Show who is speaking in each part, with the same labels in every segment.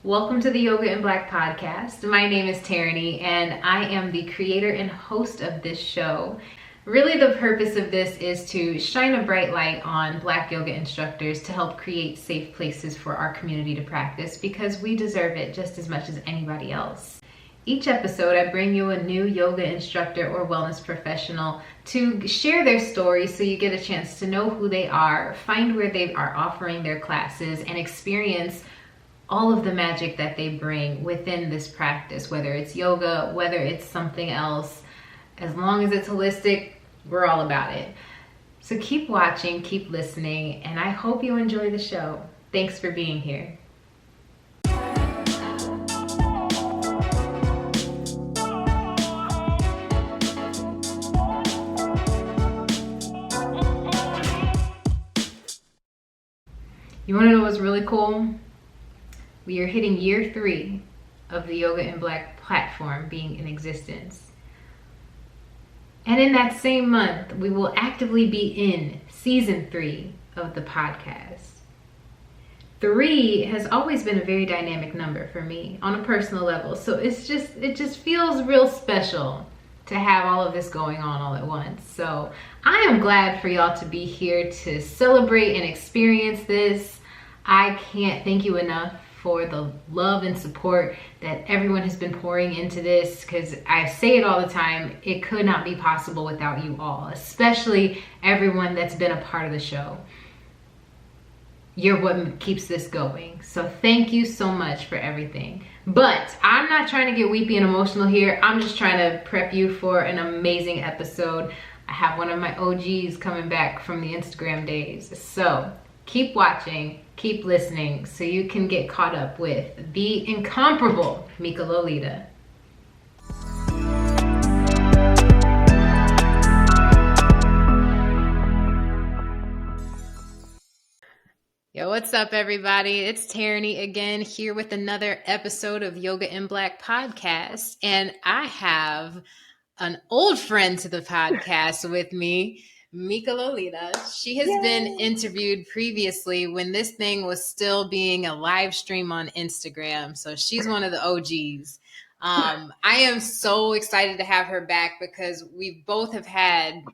Speaker 1: Welcome to the Yoga in Black podcast. My name is Tarani, and I am the creator and host of this show. Really, the purpose of this is to shine a bright light on Black yoga instructors to help create safe places for our community to practice because we deserve it just as much as anybody else. Each episode, I bring you a new yoga instructor or wellness professional to share their story so you get a chance to know who they are, find where they are offering their classes, and experience all of the magic that they bring within this practice, whether it's yoga, whether it's something else. As long as it's holistic, we're all about it. So keep watching, keep listening, and I hope you enjoy the show. Thanks for being here. You want to know what's really cool? We are hitting year 3 of the Yoga in Black platform being in existence. And in that same month, we will actively be in season 3 of the podcast. 3 has always been a very dynamic number for me on a personal level. So it just feels real special to have all of this going on all at once. So I am glad for y'all to be here to celebrate and experience this. I can't thank you enough for the love and support that everyone has been pouring into this, because I say it all the time, it could not be possible without you all, especially everyone that's been a part of the show. You're what keeps this going. So thank you so much for everything. But I'm not trying to get weepy and emotional here. I'm just trying to prep you for an amazing episode. I have one of my OGs coming back from the Instagram days. So keep watching, keep listening, so you can get caught up with the incomparable Meka Lolita. Yo, what's up, everybody? It's Tarani again, here with another episode of Yoga in Black podcast. And I have an old friend to the podcast with me, Meka Lolita. She has been interviewed previously when this thing was still being a live stream on Instagram. So she's one of the OGs. I am so excited to have her back because we both have had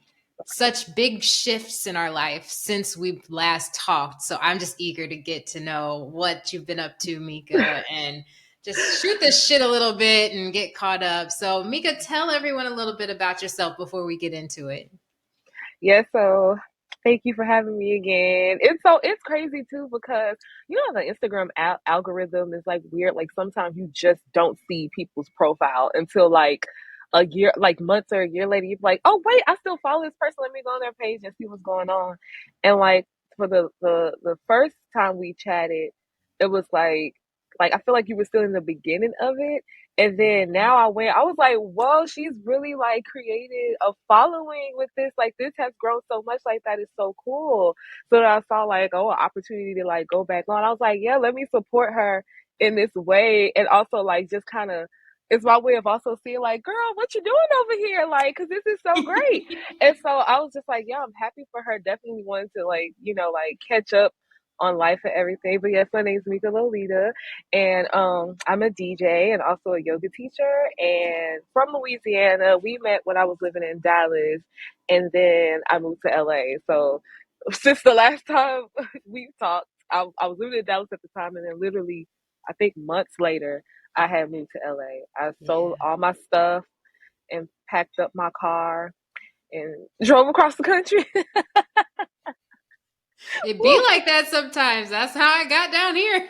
Speaker 1: such big shifts in our life since we've last talked. So I'm just eager to get to know what you've been up to, Meka, and just shoot the shit a little bit and get caught up. So Meka, tell everyone a little bit about yourself before we get into it.
Speaker 2: Yeah, so thank you for having me again. It's crazy too because the Instagram algorithm is like weird. Like sometimes you just don't see people's profile until like a year, like months or a year later. You're like, oh wait, I still follow this person. Let me go on their page and see what's going on. And like for the first time we chatted, it was like I feel like you were still in the beginning of it. And then now I was like, whoa, she's really like created a following with this. Like this has grown so much, like that is so cool. So then I saw like, oh, an opportunity to like go back on. I was like, yeah, let me support her in this way. And also like just kind of, it's my way of also seeing like, girl, what you doing over here? Like, cause this is so great. And so I was just like, yeah, I'm happy for her. Definitely wanted to like, like catch up on life and everything. But yes, my name's Meka Lolita. And I'm a DJ and also a yoga teacher. And from Louisiana, we met when I was living in Dallas, and then I moved to LA. So since the last time we talked, I was living in Dallas at the time, and then literally, I think months later, I had moved to LA. I sold all my stuff and packed up my car and drove across the country.
Speaker 1: It be like that sometimes. That's how I got down here.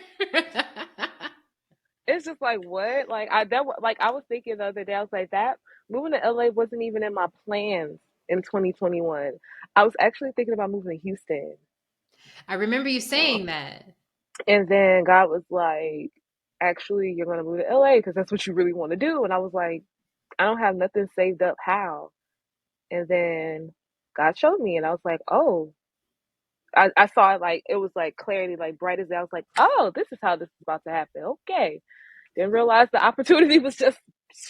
Speaker 2: It's just like what? I was thinking the other day, I was like that moving to LA wasn't even in my plans in 2021. I was actually thinking about moving to Houston.
Speaker 1: I remember you saying that.
Speaker 2: And then God was like, actually, you're gonna move to LA because that's what you really want to do. And I was like, I don't have nothing saved up. How? And then God showed me, and I was like, oh, I saw it like it was like clarity, like bright as day. I was like, oh, this is how this is about to happen. Okay. Didn't realize the opportunity was just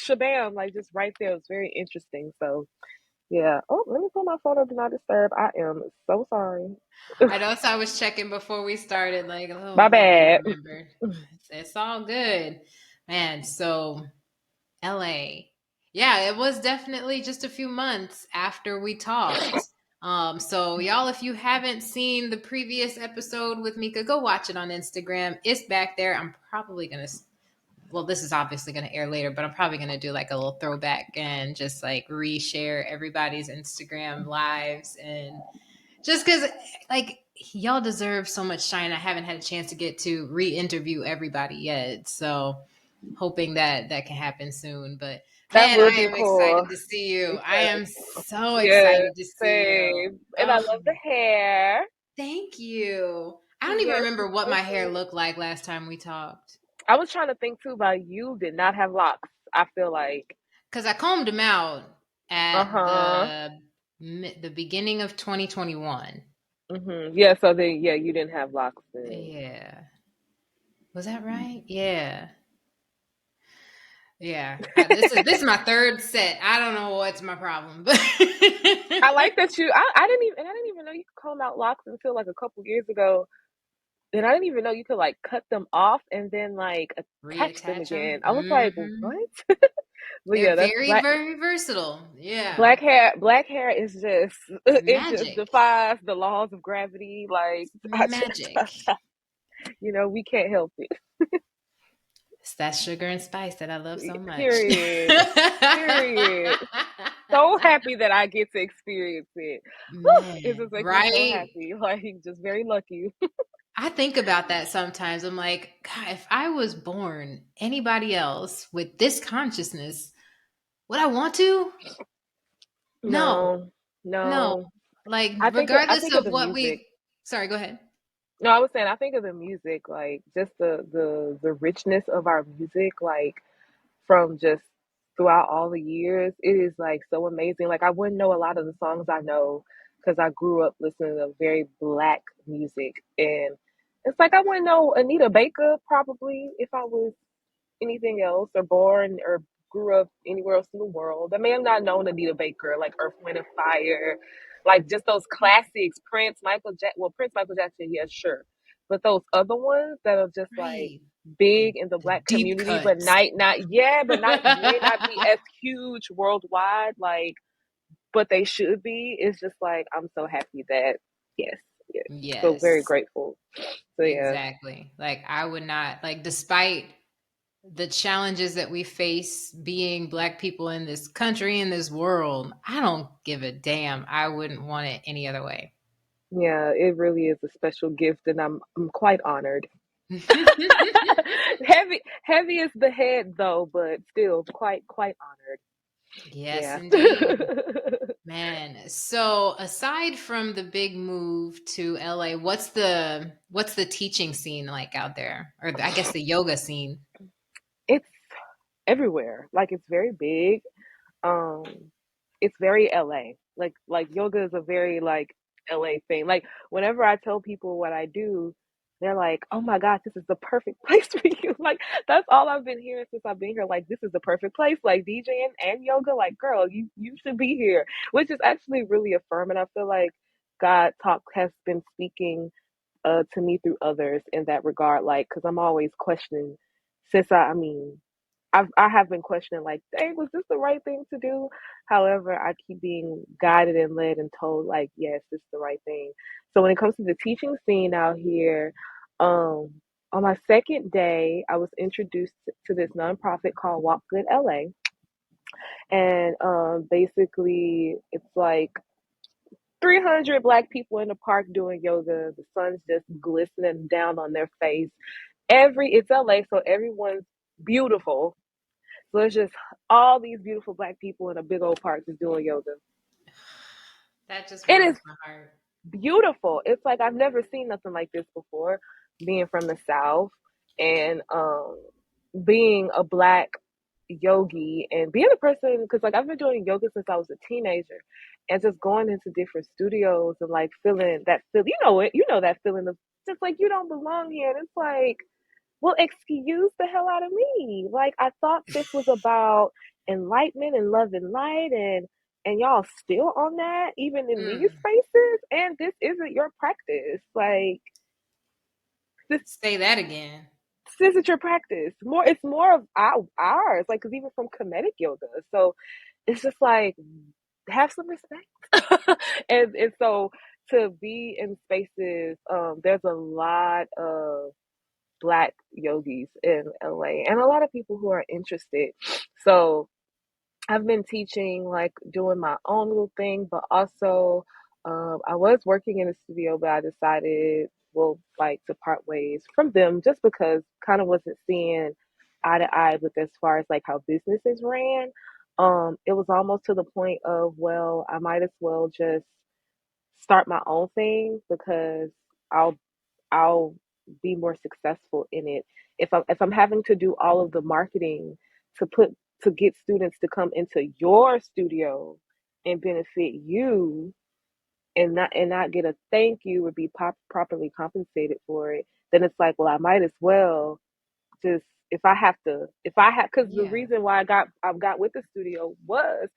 Speaker 2: shabam, like just right there. It was very interesting. So Yeah. Oh, let me put my photo do not disturb. I am so sorry.
Speaker 1: I know, so I was checking before we started, like, oh,
Speaker 2: My
Speaker 1: hope you
Speaker 2: bad.
Speaker 1: remembered. It's all good. Man, so LA. Yeah, it was definitely just a few months after we talked. So y'all, if you haven't seen the previous episode with Mika, go watch it on Instagram. It's back there. I'm probably gonna, well, this is obviously gonna air later, but I'm probably gonna do like a little throwback and just like reshare everybody's Instagram lives, and just because like y'all deserve so much shine. I haven't had a chance to get to re-interview everybody yet, so hoping that that can happen soon. But
Speaker 2: That
Speaker 1: man, I
Speaker 2: would be
Speaker 1: am
Speaker 2: cool.
Speaker 1: excited to see you. I am
Speaker 2: Yeah.
Speaker 1: so
Speaker 2: Yes,
Speaker 1: excited to see you.
Speaker 2: same. And I
Speaker 1: Oh,
Speaker 2: love the hair.
Speaker 1: thank you. I don't even
Speaker 2: Yes,
Speaker 1: remember
Speaker 2: it's
Speaker 1: what
Speaker 2: so
Speaker 1: my hair
Speaker 2: pretty.
Speaker 1: looked like last time we talked,
Speaker 2: I was trying to think too about you did not have locks. I feel like.
Speaker 1: because I combed them out at
Speaker 2: Uh-huh.
Speaker 1: the beginning of 2021.
Speaker 2: Yeah, so then yeah, you didn't have locks then.
Speaker 1: Yeah, was that right? Yeah. Yeah, this is my third set. I don't know what's my problem, but
Speaker 2: I like that I didn't even know you could comb out locks until like a couple years ago. And I didn't even know you could like cut them off and then like attach them
Speaker 1: reattach them.
Speaker 2: again. I was like, what? But
Speaker 1: They're
Speaker 2: yeah, that's
Speaker 1: very, very versatile. Yeah,
Speaker 2: black hair. Black hair is just it just
Speaker 1: magic,
Speaker 2: defies the laws of gravity. Like
Speaker 1: magic.
Speaker 2: we can't help it.
Speaker 1: It's that sugar and spice that I love so much.
Speaker 2: Period. Period. So happy that I get to experience it. Whew, it
Speaker 1: Man,
Speaker 2: just makes me so
Speaker 1: right?
Speaker 2: happy. Like just very lucky.
Speaker 1: I think about that sometimes. I'm like, God, if I was born anybody else with this consciousness, would I want to? No,
Speaker 2: No,
Speaker 1: no.
Speaker 2: no.
Speaker 1: Like,
Speaker 2: I
Speaker 1: regardless
Speaker 2: think of
Speaker 1: of
Speaker 2: the
Speaker 1: what
Speaker 2: music.
Speaker 1: we, sorry, go ahead.
Speaker 2: No, I was saying I think of the music, like just the richness of our music, like from just throughout all the years. It is like so amazing. Like I wouldn't know a lot of the songs I know because I grew up listening to very black music, and it's like I wouldn't know Anita Baker probably if I was anything else or born or grew up anywhere else in the world. I may have not known Anita Baker, like Earth, Wind, and Fire, like just those classics, Prince, Michael Jackson. Well, Prince, Michael Jackson, yeah, sure. But those other ones that are just like
Speaker 1: Right.
Speaker 2: big in the
Speaker 1: The
Speaker 2: black
Speaker 1: deep
Speaker 2: community, but
Speaker 1: cuts.
Speaker 2: but not may not be as huge worldwide, like but they should be. It's just like I'm so happy that yes, yes. So very
Speaker 1: Yes,
Speaker 2: grateful. So yeah.
Speaker 1: exactly. Like, I would not, like, despite the challenges that we face being Black people in this country, in this world, I don't give a damn. I wouldn't want it any other way.
Speaker 2: Yeah, it really is a special gift, and I'm quite honored. Heavy is the head though, but still quite honored.
Speaker 1: Yes,
Speaker 2: Yeah.
Speaker 1: indeed. Man, so aside from the big move to LA, what's the teaching scene like out there? Or I guess the yoga scene.
Speaker 2: It's everywhere. Like it's very big. Um, it's very LA. Like yoga is a very like LA thing. Like whenever I tell people what I do, they're like, "Oh my God, this is the perfect place for you." Like that's all I've been hearing since I've been here. Like this is the perfect place. Like DJing and yoga. Like girl, you should be here, which is actually really affirming. I feel like God talk has been speaking to me through others in that regard. Like because I'm always questioning. Since I mean I have been questioning like, dang, was this the right thing to do? However, I keep being guided and led and told like, yes, this is the right thing. So when it comes to the teaching scene out here, um, on my second day, I was introduced to this nonprofit called Walk Good LA, and basically it's like 300 black people in the park doing yoga. The sun's just glistening down on their face. It's LA, so everyone's beautiful, so it's just all these beautiful black people in a big old park just doing yoga.
Speaker 1: That just
Speaker 2: It is
Speaker 1: warms my heart.
Speaker 2: beautiful. It's like I've never seen nothing like this before, being from the South and being a black yogi and being a person because like I've been doing yoga since I was a teenager and just going into different studios and like feeling that feel you know that feeling of just like you don't belong here. And it's like, well, excuse the hell out of me. Like, I thought this was about enlightenment and love and light and and y'all still on that even in these
Speaker 1: Mm.
Speaker 2: spaces, and this isn't your practice. Like this
Speaker 1: Say that again.
Speaker 2: this isn't your practice. More, it's more of ours. Like, because even from comedic yoga, so it's just like have some respect. And so to be in spaces, there's a lot of black yogis in LA and a lot of people who are interested. So I've been teaching, like doing my own little thing, but also I was working in a studio, but I decided, well, like to part ways from them just because kind of wasn't seeing eye to eye with as far as like how businesses ran. It was almost to the point of, well, I might as well just start my own thing because I'll I'll be more successful in it. If I'm having to do all of the marketing to put to get students to come into your studio and benefit you and not get a thank you or be properly compensated for it, then it's like, well, I might as well just if I have because the
Speaker 1: Yeah.
Speaker 2: reason why I've got with the studio was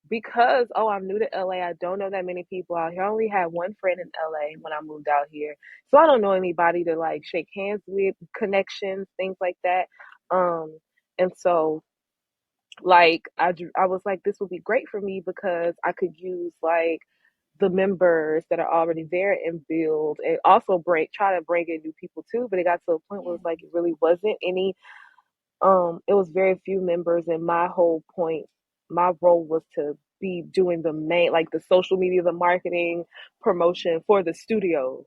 Speaker 2: because, oh, I'm new to LA. I don't know that many people out here. I only had one friend in LA when I moved out here. So I don't know anybody to like shake hands with, connections, things like that. Um and so like I was like, this would be great for me because I could use like the members that are already there and build and also try to bring in new people too. But it got to a point where
Speaker 1: Yeah.
Speaker 2: it's like it really wasn't any it was very few members, and my whole point, my role was to be doing the main, like the social media, the marketing, promotion for the studio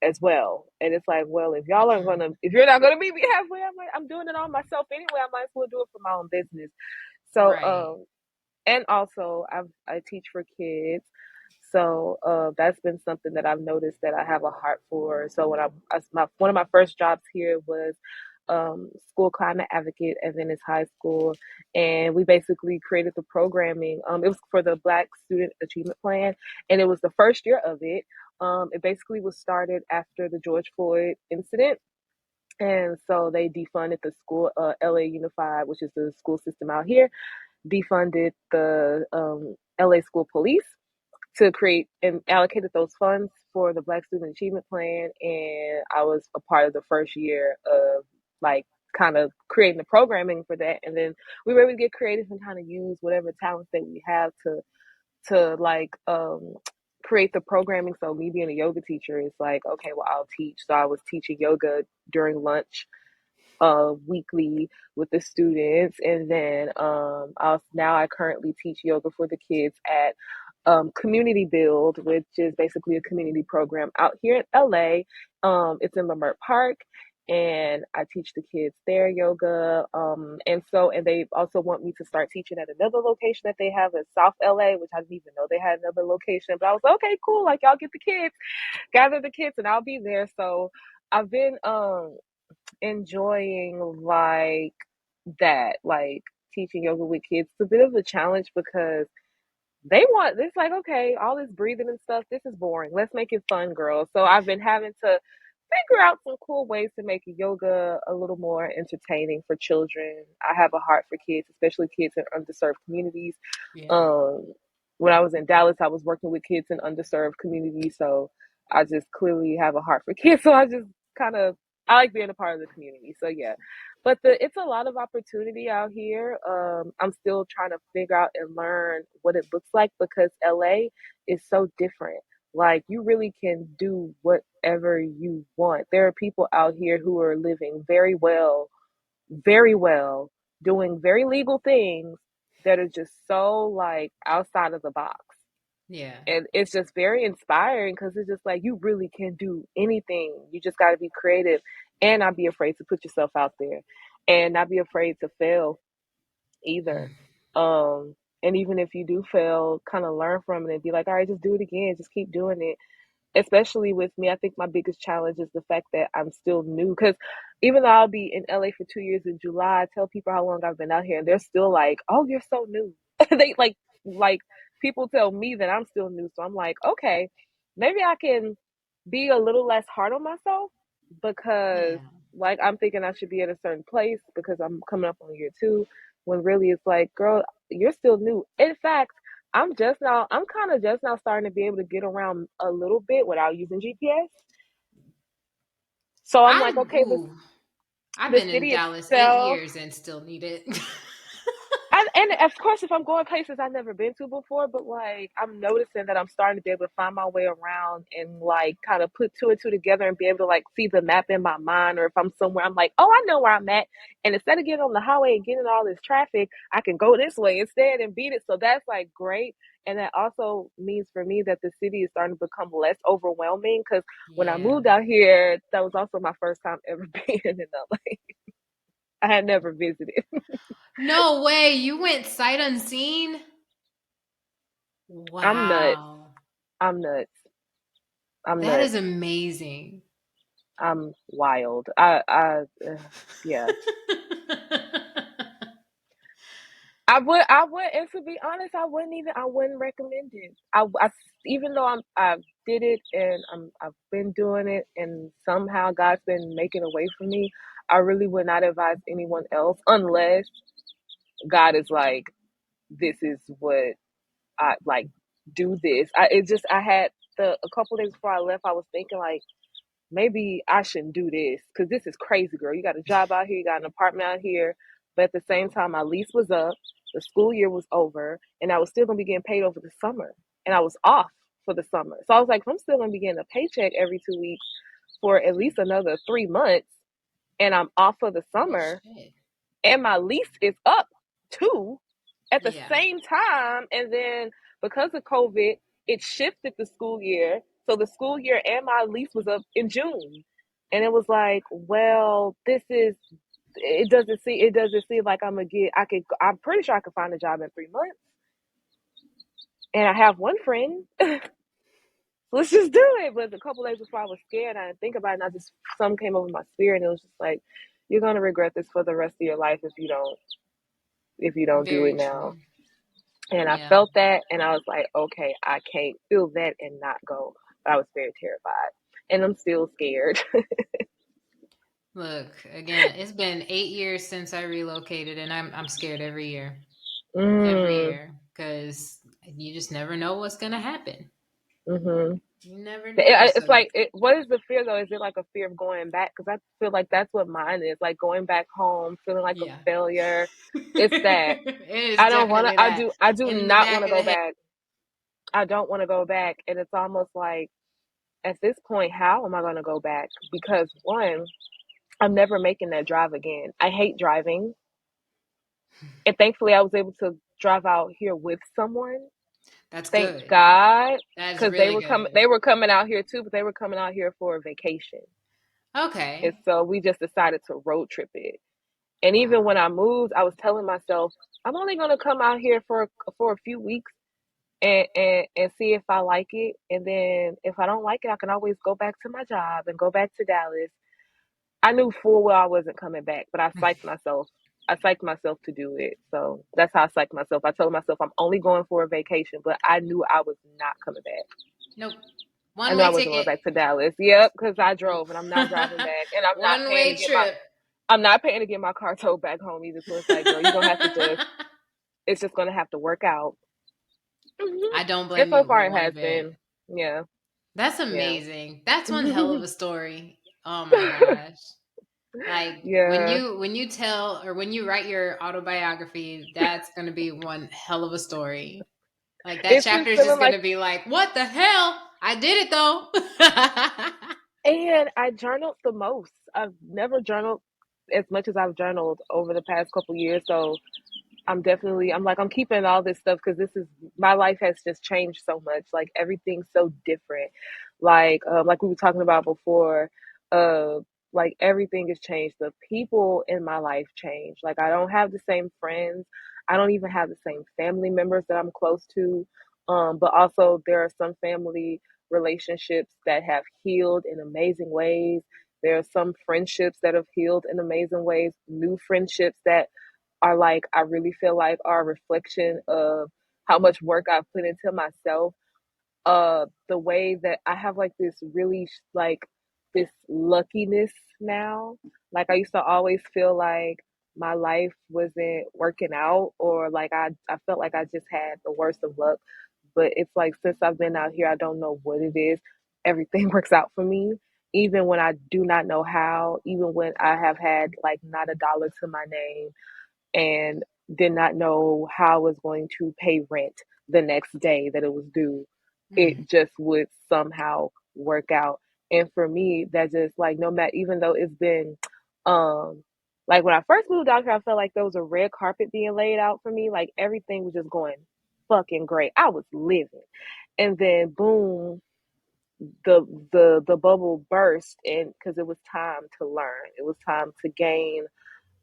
Speaker 2: as well. And it's like, well, if you're not gonna meet me halfway, I'm doing it all myself anyway. I might as well do it for my own business. So,
Speaker 1: Right.
Speaker 2: and also I teach for kids. So that's been something that I've noticed that I have a heart for. So one of my first jobs here was school climate advocate, and then it's high school, and we basically created the programming. It was for the Black Student Achievement Plan, and it was the first year of it. It basically was started after the George Floyd incident, and so they defunded the school, LA Unified, which is the school system out here, defunded the LA School Police to create and allocated those funds for the Black Student Achievement Plan. And I was a part of the first year of like kind of creating the programming for that. And then we were able to get creative and kind of use whatever talents that we have to like create the programming. So me being a yoga teacher is like, okay, well, I'll teach. So I was teaching yoga during lunch weekly with the students, and then now I currently teach yoga for the kids at Community Build, which is basically a community program out here in LA. It's in Lamert Park, and I teach the kids their yoga. And they also want me to start teaching at another location that they have in South LA, which I didn't even know they had another location. But I was like, okay, cool. Like, y'all get the kids, gather the kids, and I'll be there. So I've been enjoying like that, like teaching yoga with kids. It's a bit of a challenge because it's like, okay, all this breathing and stuff, this is boring. Let's make it fun, girls. So I've been having to figure out some cool ways to make yoga a little more entertaining for children. I have a heart for kids, especially kids in underserved communities.
Speaker 1: Yeah.
Speaker 2: Um, when I was in Dallas, I was working with kids in underserved communities, so I just clearly have a heart for kids. So I just kind of I like being a part of the community. So yeah, but it's a lot of opportunity out here. I'm still trying to figure out and learn what it looks like because LA is so different. Like you really can do whatever you want. There are people out here who are living very well, doing very legal things that are just so like outside of the box.
Speaker 1: Yeah.
Speaker 2: And it's just very inspiring because it's just like you really can do anything. You just got to be creative and not be afraid to put yourself out there and not be afraid to fail either. Um, and even if you do fail, kind of learn from it and be like, all right, just do it again, just keep doing it. Especially with me, I think my biggest challenge is the fact that I'm still new. Because even though I'll be in LA for 2 years in July, I tell people how long I've been out here, and they're still like, "Oh, you're so new." They like people tell me that I'm still new, so I'm like, okay, maybe I can be a little less hard on myself because
Speaker 1: Yeah.
Speaker 2: like I'm thinking I should be at a certain place because I'm coming up on year two. when really it's like, girl, you're still new. In fact, I'm kind of just now starting to be able to get around a little bit without using GPS. So I'm like,
Speaker 1: I
Speaker 2: okay,
Speaker 1: ooh, I've
Speaker 2: the
Speaker 1: been in
Speaker 2: city
Speaker 1: Dallas 8
Speaker 2: itself.
Speaker 1: years and still need it.
Speaker 2: And of course, if I'm going places I've never been to before, but like I'm noticing that I'm starting to be able to find my way around and like kind of put two and two together and be able to like see the map in my mind. Or if I'm somewhere, I'm like, oh, I know where I'm at. And instead of getting on the highway and getting all this traffic, I can go this way instead and beat it. So that's like great. And that also means for me that the city is starting to become less overwhelming because when I
Speaker 1: Yeah.
Speaker 2: moved out here, that was also my first time ever being in LA. I had never visited.
Speaker 1: No way. You went sight unseen?
Speaker 2: I'm nuts.
Speaker 1: Wow.
Speaker 2: I'm nuts. I'm
Speaker 1: That
Speaker 2: nuts.
Speaker 1: is amazing.
Speaker 2: I'm wild. Yeah. I would, and to be honest, I wouldn't recommend it. Even though I did it and I've been doing it, and somehow God's been making a way for me. I really would not advise anyone else unless God is like, this is what I like. Do this. I had a couple days before I left. I was thinking like, maybe I shouldn't do this because this is crazy, girl. You got a job out here, you got an apartment out here, but at the same time, my lease was up, the school year was over, and I was still gonna be getting paid over the summer, and I was off for the summer. So I was like, if I'm still gonna be getting a paycheck every 2 weeks for at least another 3 months, and I'm off for the
Speaker 1: Holy
Speaker 2: summer,
Speaker 1: shit.
Speaker 2: and my lease is up too at the
Speaker 1: Yeah.
Speaker 2: same time. And then because of COVID, it shifted the school year. So the school year and my lease was up in June. And it was like, well, it doesn't seem like I'm pretty sure I could find a job in 3 months. And I have one friend. Let's just do it. But a couple days before I was scared, I didn't think about it, and something came over my spirit, and it was just like, you're gonna regret this for the rest of your life if you don't do
Speaker 1: Very
Speaker 2: it now.
Speaker 1: true.
Speaker 2: And I
Speaker 1: Yeah.
Speaker 2: felt that, and I was like, okay, I can't feel that and not go. But I was very terrified, and I'm still scared.
Speaker 1: Look, again, it's been 8 years since I relocated, and I'm scared every year. Every
Speaker 2: mm,
Speaker 1: year. Because you just never know what's gonna happen.
Speaker 2: hmm
Speaker 1: You never know.
Speaker 2: It's
Speaker 1: So
Speaker 2: like, what is the fear though? Is it like a fear of going back? Because I feel like that's what mine is, like going back home, feeling like a
Speaker 1: yeah.
Speaker 2: failure. It's that
Speaker 1: It is
Speaker 2: I don't want to.
Speaker 1: definitely that.
Speaker 2: I do
Speaker 1: In the
Speaker 2: not want
Speaker 1: back
Speaker 2: to
Speaker 1: of the
Speaker 2: go
Speaker 1: head.
Speaker 2: back. I don't want to go back, and it's almost like at this point, how am I going to go back? Because one, I'm never making that drive again. I hate driving. And thankfully I was able to drive out here with someone.
Speaker 1: That's
Speaker 2: Thank
Speaker 1: good.
Speaker 2: God,
Speaker 1: That's
Speaker 2: because
Speaker 1: really good.
Speaker 2: they were coming out here too, but they were coming out here for a vacation. And
Speaker 1: Okay.
Speaker 2: so we just decided to road trip it. And even
Speaker 1: Wow.
Speaker 2: when I moved, I was telling myself, I'm only gonna come out here for a few weeks and see if I like it. And then if I don't like it, I can always go back to my job and go back to Dallas. I knew full well I wasn't coming back, but I psyched myself. I psyched myself to do it. So that's how I psyched myself. I told myself I'm only going for a vacation, but I knew I was not coming back.
Speaker 1: Nope.
Speaker 2: I
Speaker 1: One
Speaker 2: knew I
Speaker 1: way
Speaker 2: wasn't going
Speaker 1: ticket.
Speaker 2: back to Dallas. Yep, because I drove and I'm not driving back, and
Speaker 1: One way trip.
Speaker 2: I'm not paying to get my car towed back home either. So it's like, girl, you're gonna have to it's just gonna have to work out.
Speaker 1: I don't
Speaker 2: And
Speaker 1: blame
Speaker 2: so
Speaker 1: you
Speaker 2: far, it
Speaker 1: one
Speaker 2: has
Speaker 1: bit.
Speaker 2: been. Yeah,
Speaker 1: That's
Speaker 2: yeah,
Speaker 1: amazing. That's one hell of a story. Oh my gosh. Like
Speaker 2: yeah.
Speaker 1: when you tell or when you write your autobiography, that's going to be one hell of a story. Like that
Speaker 2: It's been
Speaker 1: chapter is just
Speaker 2: feeling
Speaker 1: going
Speaker 2: like,
Speaker 1: to be like, "What the hell? I did it though."
Speaker 2: and I journaled the most. I've never journaled as much as I've journaled over the past couple years. So I'm keeping all this stuff because this is my life has just changed so much. Like everything's so different. Like we were talking about before, uh, like everything has changed. The people in my life changed. Like I don't have the same friends. I don't even have the same family members that I'm close to. But also there are some family relationships that have healed in amazing ways. There are some friendships that have healed in amazing ways. New friendships that are like I really feel like are a reflection of how much work I've put into myself. The way that I have like this really like this luckiness now. Like I used to always feel like my life wasn't working out, or like I felt like I just had the worst of luck. But it's like since I've been out here, I don't know what it is. Everything works out for me, even when I do not know how, even when I have had like not a dollar to my name and did not know how I was going to pay rent the next day that it was due.
Speaker 1: Mm.
Speaker 2: It just would somehow work out. And for me, that just like no matter, even though it's been um like when I first moved out here, I felt like there was a red carpet being laid out for me. Like everything was just going fucking great. I was living. And then boom, the bubble burst, and because it was time to learn. It was time to gain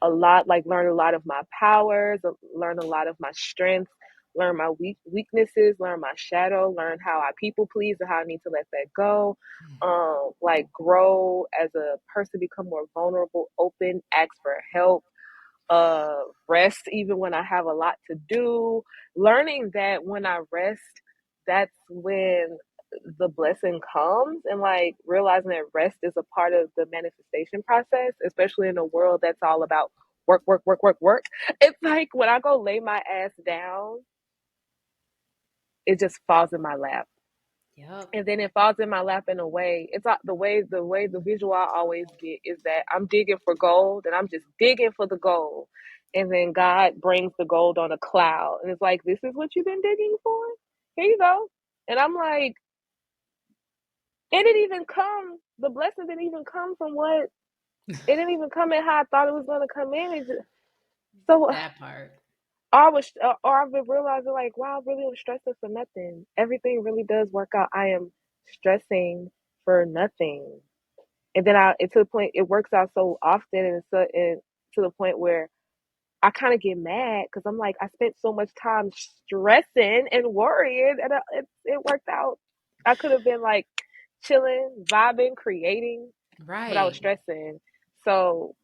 Speaker 2: a lot, like learn a lot of my powers, learn a lot of my strengths, learn my weaknesses, learn my shadow, learn how I people please and how I need to let that go. Like grow as a person, become more vulnerable, open, ask for help, rest even when I have a lot to do. Learning that when I rest, that's when the blessing comes, and like realizing that rest is a part of the manifestation process, especially in a world that's all about work, work, work, work, work. It's like when I go lay my ass down, it just falls in my lap.
Speaker 1: Yep.
Speaker 2: And then it falls in my lap in a way. It's not the visual I always get is that I'm digging for gold, and I'm just digging for the gold. And then God brings the gold on a cloud, and it's like, this is what you've been digging for? Here you go. And I'm like, it didn't even come. The blessing didn't even come from what it didn't even come in how I thought it was gonna come in. It just, so
Speaker 1: That part.
Speaker 2: or I've been realizing like, wow, I really am stressing for nothing. Everything really does work out. I am stressing for nothing. And then it's to the point it works out so often, and to the point where I kind of get mad because I'm like, I spent so much time stressing and worrying, and it worked out. I could have been like chilling, vibing, creating, but I was
Speaker 1: Right.
Speaker 2: stressing. So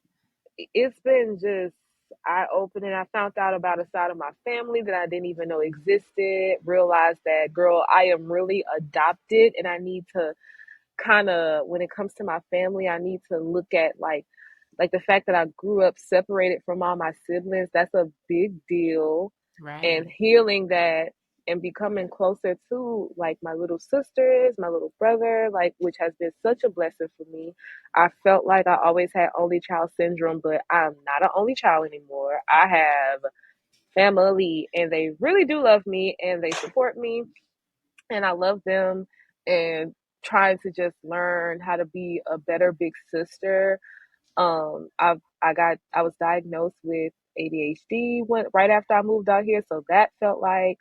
Speaker 2: it's been just eye opening. I found out about a side of my family that I didn't even know existed. Realized that, girl, I am really adopted, and I need to kind of, when it comes to my family, I need to look at like the fact that I grew up separated from all my siblings. That's a big deal. And
Speaker 1: Right.
Speaker 2: healing that and becoming closer to like my little sisters, my little brother, like, which has been such a blessing for me. I felt like I always had only child syndrome, but I'm not an only child anymore. I have family, and they really do love me, and they support me, and I love them, and trying to just learn how to be a better big sister. I was diagnosed with ADHD right after I moved out here, so that felt like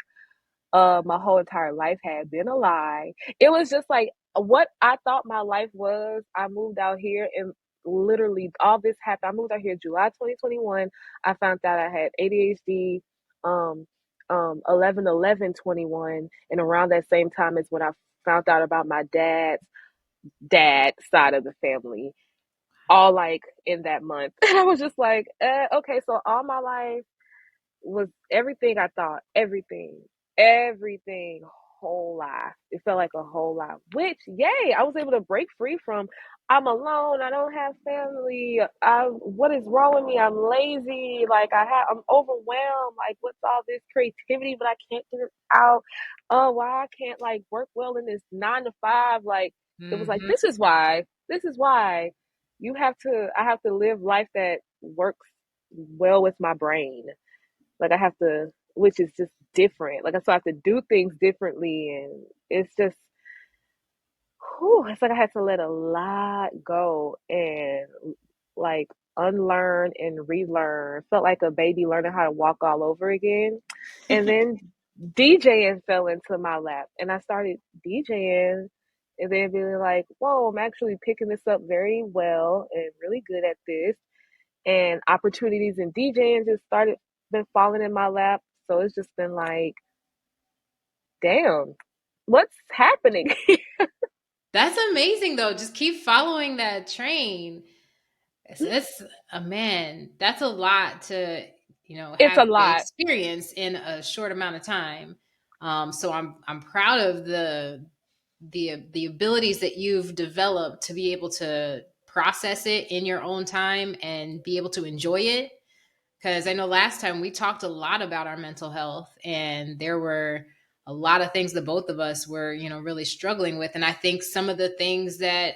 Speaker 2: my whole entire life had been a lie. It was just like what I thought my life was. I moved out here, and literally all this happened. I moved out here July 2021. I found out I had ADHD 11/11/21, and around that same time is when I found out about my dad side of the family, all like in that month. And I was just like, okay, so all my life was everything I thought, everything, whole lie. It felt like a whole lie. Which, yay, I was able to break free from. I'm alone. I don't have family. What is wrong with me? I'm lazy. Like I'm overwhelmed. Like what's all this creativity, but I can't get it out. Oh, why I can't like work well in this 9 to 5? Like it was like,
Speaker 1: Hmm.
Speaker 2: this is why. This is why you have to. I have to live life that works well with my brain. Like I have to, which is just different. Like so I have to do things differently, and it's just, whew, it's like I had to let a lot go and like unlearn and relearn. Felt like a baby learning how to walk all over again. And then DJing fell into my lap, and I started DJing. And then being like, whoa, I'm actually picking this up very well and really good at this, and opportunities in DJing just started been falling in my lap. So it's just been like, damn, what's happening?
Speaker 1: That's amazing though. Just keep following that train. It's a man. That's a lot to,
Speaker 2: It's a
Speaker 1: have
Speaker 2: lot.
Speaker 1: experience in a short amount of time. So I'm proud of the abilities that you've developed to be able to process it in your own time and be able to enjoy it. Because I know last time we talked a lot about our mental health, and there were a lot of things that both of us were, really struggling with. And I think some of the things that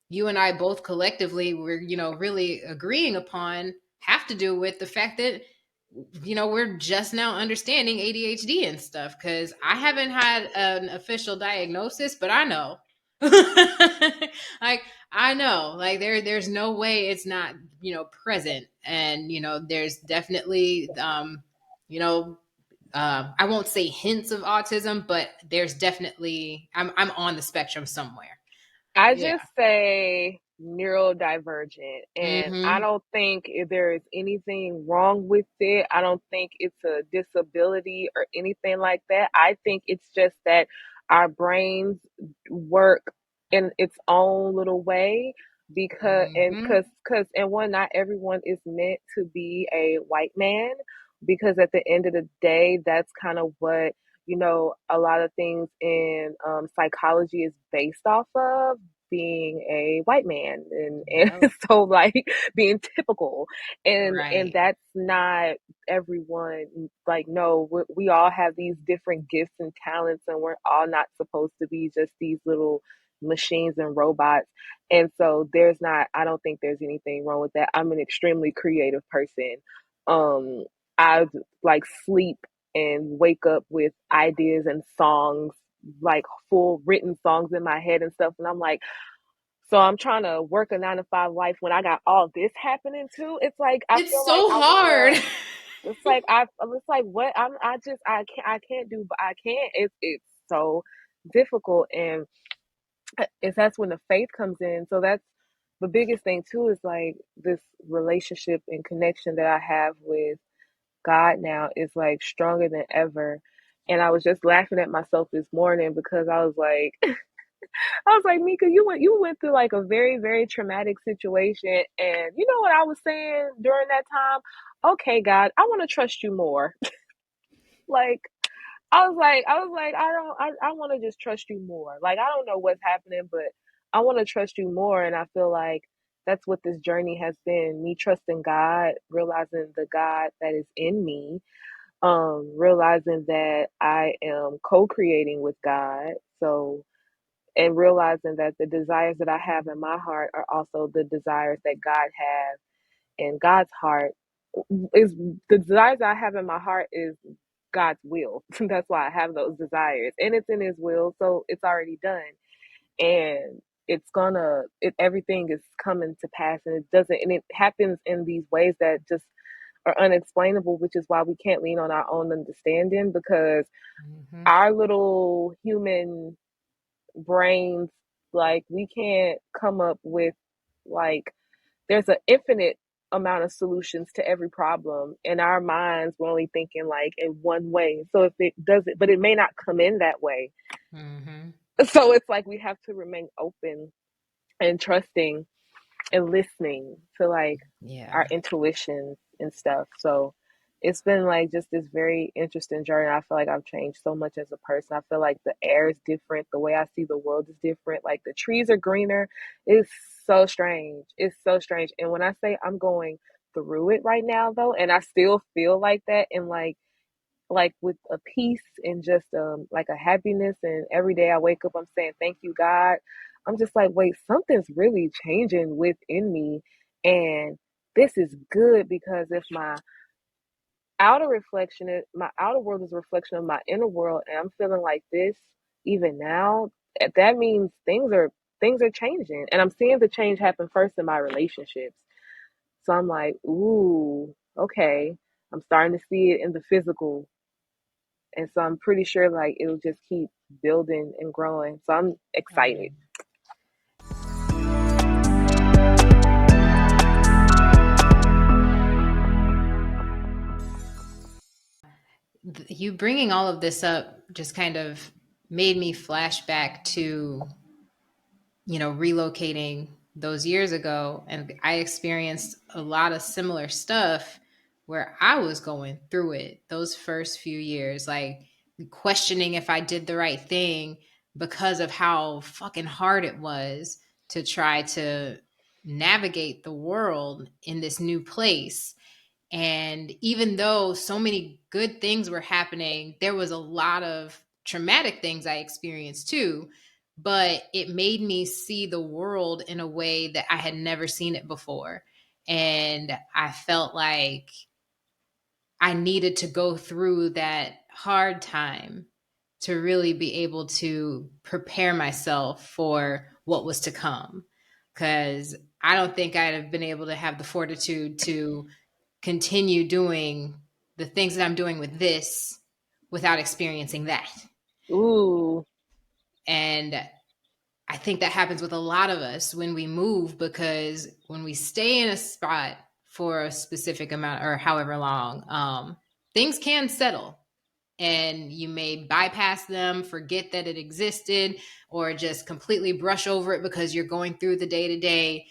Speaker 1: you and I both collectively were, really agreeing upon have to do with the fact that, we're just now understanding ADHD and stuff. Because I haven't had an official diagnosis, but I know. Like, I know, like, there's no way it's not, present. And, there's definitely, you know, I won't say hints of autism, but there's definitely, I'm on the spectrum somewhere.
Speaker 2: I
Speaker 1: Yeah.
Speaker 2: just say neurodivergent, and I
Speaker 1: Mm-hmm.
Speaker 2: don't think there is anything wrong with it. I don't think it's a disability or anything like that. I think it's just that our brains work in its own little way
Speaker 1: Mm-hmm.
Speaker 2: and one, not everyone is meant to be a white man, because at the end of the day, that's kind of what a lot of things in psychology is based off of, being a white man, and
Speaker 1: Yep.
Speaker 2: so like being typical, and
Speaker 1: Right.
Speaker 2: that's not everyone. Like, no, we all have these different gifts and talents, and we're all not supposed to be just these little machines and robots. And so I don't think there's anything wrong with that. I'm an extremely creative person. um I like sleep and wake up with ideas and songs, like full written songs in my head and stuff. And I'm like, so I'm trying to work a 9 to 5 life when I got all this happening too. It's like I
Speaker 1: It's
Speaker 2: feel like
Speaker 1: so
Speaker 2: I
Speaker 1: hard.
Speaker 2: wanna. It's like what I can't do, but I can't. It's so difficult, and that's when the faith comes in. So that's the biggest thing too, is like this relationship and connection that I have with God now is like stronger than ever. And I was just laughing at myself this morning because I was like, Mika, you went through like a very, very traumatic situation. And you know what I was saying during that time? Okay, God, I want to trust you more. Like, I want to just trust you more. Like, I don't know what's happening, but I want to trust you more. And I feel like that's what this journey has been, me trusting God, realizing the God that is in me, realizing that I am co-creating with God. So, and realizing that the desires that I have in my heart are also the desires that God has in God's heart. Is the desires I have in my heart is God's will. That's why I have those desires, and it's in His will, so it's already done. And everything is coming to pass, and it happens in these ways that just are unexplainable, which is why we can't lean on our own understanding, because
Speaker 1: Mm-hmm.
Speaker 2: our little human brains, like, we can't come up with, like, there's an infinite amount of solutions to every problem. In our minds, we're only thinking like in one way. So if it does it, but it may not come in that way.
Speaker 1: Mm-hmm.
Speaker 2: So it's like we have to remain open and trusting and listening to like our
Speaker 1: Yeah.
Speaker 2: intuitions and stuff. So it's been like just this very interesting journey. I feel like I've changed so much as a person. I feel like the air is different. The way I see the world is different. Like, the trees are greener. It's so strange. It's so strange. And when I say I'm going through it right now though, and I still feel like that, and like with a peace and just like a happiness, and every day I wake up I'm saying thank you, God. I'm just like, wait, something's really changing within me, and this is good, because if my outer world is a reflection of my inner world, and I'm feeling like this even now, that means things are changing, and I'm seeing the change happen first in my relationships. So I'm like, ooh, okay, I'm starting to see it in the physical. And so I'm pretty sure like it'll just keep building and growing. So I'm excited.
Speaker 1: Um, you bringing all of this up just kind of made me flash back to, relocating those years ago. And I experienced a lot of similar stuff where I was going through it those first few years, like questioning if I did the right thing because of how fucking hard it was to try to navigate the world in this new place. And even though so many good things were happening, there was a lot of traumatic things I experienced too. But it made me see the world in a way that I had never seen it before. And I felt like I needed to go through that hard time to really be able to prepare myself for what was to come. Because I don't think I'd have been able to have the fortitude to continue doing the things that I'm doing with this without experiencing that.
Speaker 2: Ooh.
Speaker 1: And I think that happens with a lot of us when we move, because when we stay in a spot for a specific amount or however long, things can settle and you may bypass them, forget that it existed, or just completely brush over it because you're going through the day to day.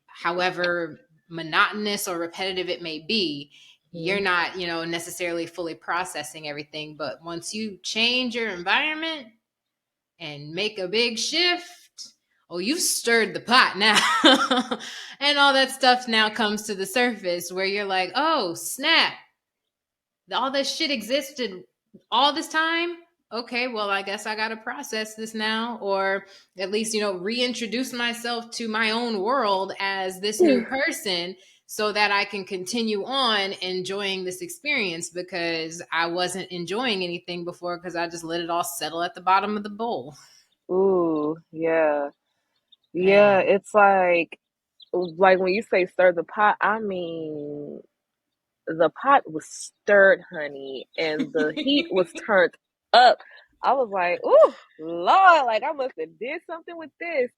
Speaker 1: However monotonous or repetitive it may be, you're
Speaker 2: Mhm.
Speaker 1: not, necessarily fully processing everything. But once you change your environment and make a big shift, oh, you've stirred the pot now. And all that stuff now comes to the surface where you're like, oh, snap, all this shit existed all this time. Okay, well, I guess I got to process this now, or at least, reintroduce myself to my own world as this new person so that I can continue on enjoying this experience, because I wasn't enjoying anything before because I just let it all settle at the bottom of the bowl.
Speaker 2: Ooh, yeah. Yeah,
Speaker 1: Man.
Speaker 2: it's like when you say stir the pot, I mean the pot was stirred, honey, and the heat was turned up. I was like, "Ooh, Lord, like I must have did something with this."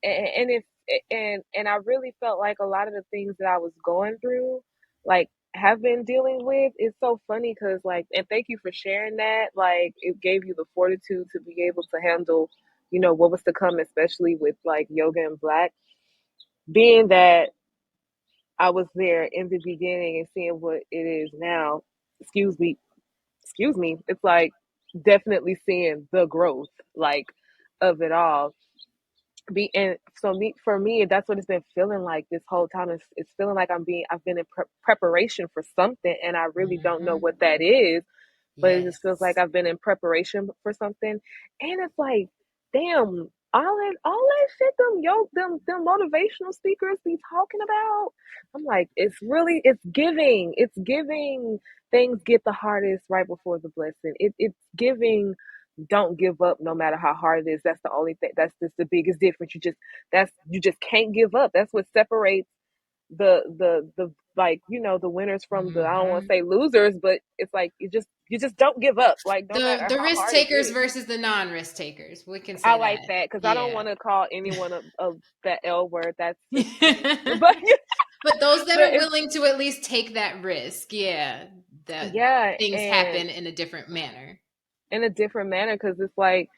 Speaker 2: And if and I really felt like a lot of the things that I was going through, like have been dealing with. It's so funny because like, and thank you for sharing that. Like, it gave you the fortitude to be able to handle, what was to come, especially with like yoga and black. Being that I was there in the beginning and seeing what it is now. Excuse me, excuse me. It's like definitely seeing the growth, like of it all. And so me for me, that's what it's been feeling like this whole time. It's feeling like I've been in preparation for something, and I really don't know
Speaker 1: Hmm.
Speaker 2: what that is, but it just feels like
Speaker 1: Yes.
Speaker 2: I've been in preparation for something. And it's like, damn, all that shit them motivational speakers be talking about. I'm like, it's giving things get the hardest right before the blessing. It's giving don't give up no matter how hard it is. That's the only thing. That's just the biggest difference. You just can't give up. That's what separates the like the winners from the, I don't want to
Speaker 1: Hmm.
Speaker 2: say losers, but it's like you just don't give up, like no
Speaker 1: The
Speaker 2: matter
Speaker 1: the
Speaker 2: how
Speaker 1: risk
Speaker 2: hard it
Speaker 1: takers
Speaker 2: gets.
Speaker 1: versus the non-risk takers. We can
Speaker 2: I
Speaker 1: say
Speaker 2: like
Speaker 1: that.
Speaker 2: that because I don't
Speaker 1: Yeah.
Speaker 2: want to call anyone a that L word. That's just but
Speaker 1: But those that
Speaker 2: but
Speaker 1: are
Speaker 2: it's
Speaker 1: willing to at least take that risk, yeah, that
Speaker 2: yeah,
Speaker 1: things
Speaker 2: and
Speaker 1: happen in a different manner.
Speaker 2: in a different manner because it's like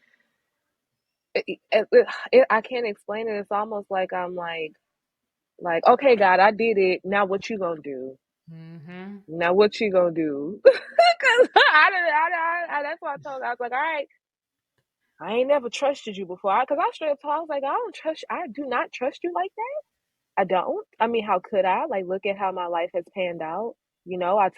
Speaker 2: I can't explain it. It's almost like I'm like, okay, God, I did it. Now what you gonna do?
Speaker 1: Hmm.
Speaker 2: Now what you gonna do? Because that's what I told her. I was like, all right, I ain't never trusted you before. Because I straight up told her, I was like, I don't trust. I do not trust you like that. I don't. I mean, how could I? Like, look at how my life has panned out.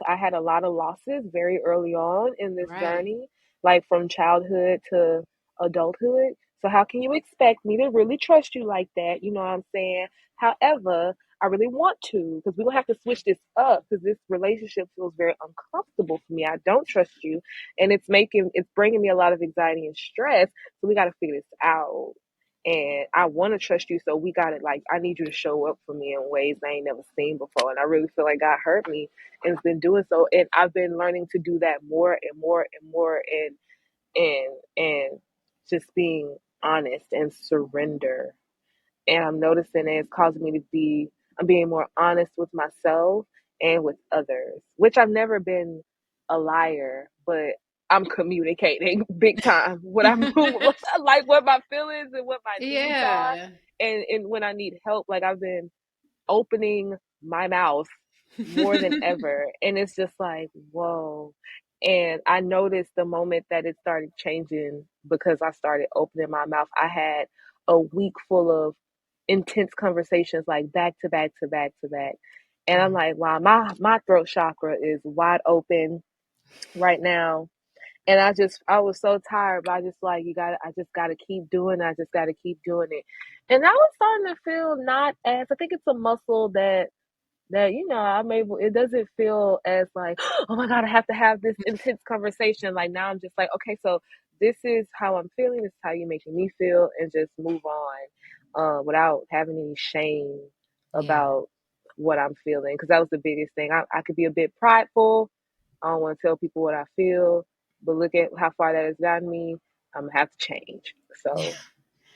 Speaker 2: I had a lot of losses very early on in this
Speaker 1: Right.
Speaker 2: journey, like from childhood to adulthood. So, how can you expect me to really trust you like that? You know what I'm saying? However, I really want to because we're going to have to switch this up because this relationship feels very uncomfortable for me. I don't trust you, and it's bringing me a lot of anxiety and stress. So, we got to figure this out, and I want to trust you. So we got it. Like, I need you to show up for me in ways I ain't never seen before. And I really feel like God hurt me and has been doing so. And I've been learning to do that more and more and more, and just being honest and surrender. And I'm noticing it's causing me to I'm being more honest with myself and with others, which I've never been a liar, but I'm communicating big time what I'm like, what my feelings and what my needs are.
Speaker 1: Yeah.
Speaker 2: And when I need help, like I've been opening my mouth more than ever. And it's just like, whoa. And I noticed the moment that it started changing because I started opening my mouth. I had a week full of intense conversations, like back to back to back to back. And I'm
Speaker 1: Oh,
Speaker 2: like, wow, my throat chakra is wide open right now. And I was so tired, but I just like, I just gotta keep doing it. I just gotta keep doing it. And I was starting to feel not as, I think it's a muscle that I'm able, it doesn't feel as like, oh my god, I have to have this intense conversation. Like now I'm just like, okay, so this is how I'm feeling, this is how you're making me feel, and just move on, without having any shame
Speaker 1: yeah.
Speaker 2: about what I'm feeling, because that was the biggest thing. I could be a bit prideful. I don't want to tell people what I feel, but look at how far that has gotten me. I'm gonna have to change. So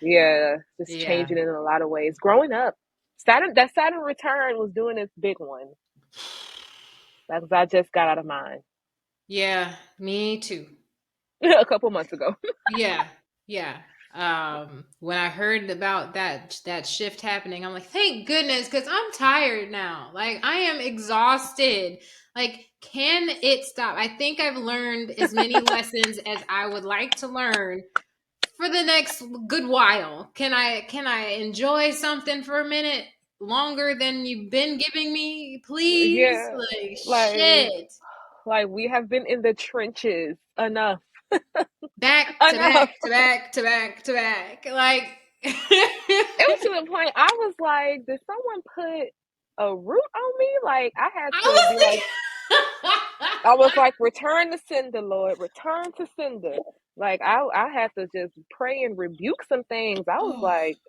Speaker 2: yeah, just
Speaker 1: Yeah.
Speaker 2: changing in a lot of ways. Growing up, Saturn return was doing its big one. Because I just got out of mine
Speaker 1: Yeah, me too.
Speaker 2: a couple months ago.
Speaker 1: Yeah, yeah. When I heard about that shift happening, I'm like, thank goodness, because I'm tired now. Like I am exhausted. Like, can it stop? I think I've learned as many lessons as I would like to learn for the next good while. Can I enjoy something for a minute longer than you've been giving me, please?
Speaker 2: Yeah,
Speaker 1: Like
Speaker 2: like
Speaker 1: shit.
Speaker 2: we have been in the trenches enough,
Speaker 1: Back to back
Speaker 2: enough.
Speaker 1: to back to back to back. Like
Speaker 2: It was to the point I was like, did someone put a root on me? Like I had
Speaker 1: I
Speaker 2: to
Speaker 1: was
Speaker 2: be like, I was like, return to sender, Lord, return to sender. Like I had to just pray and rebuke some things. I was
Speaker 1: oh,
Speaker 2: like,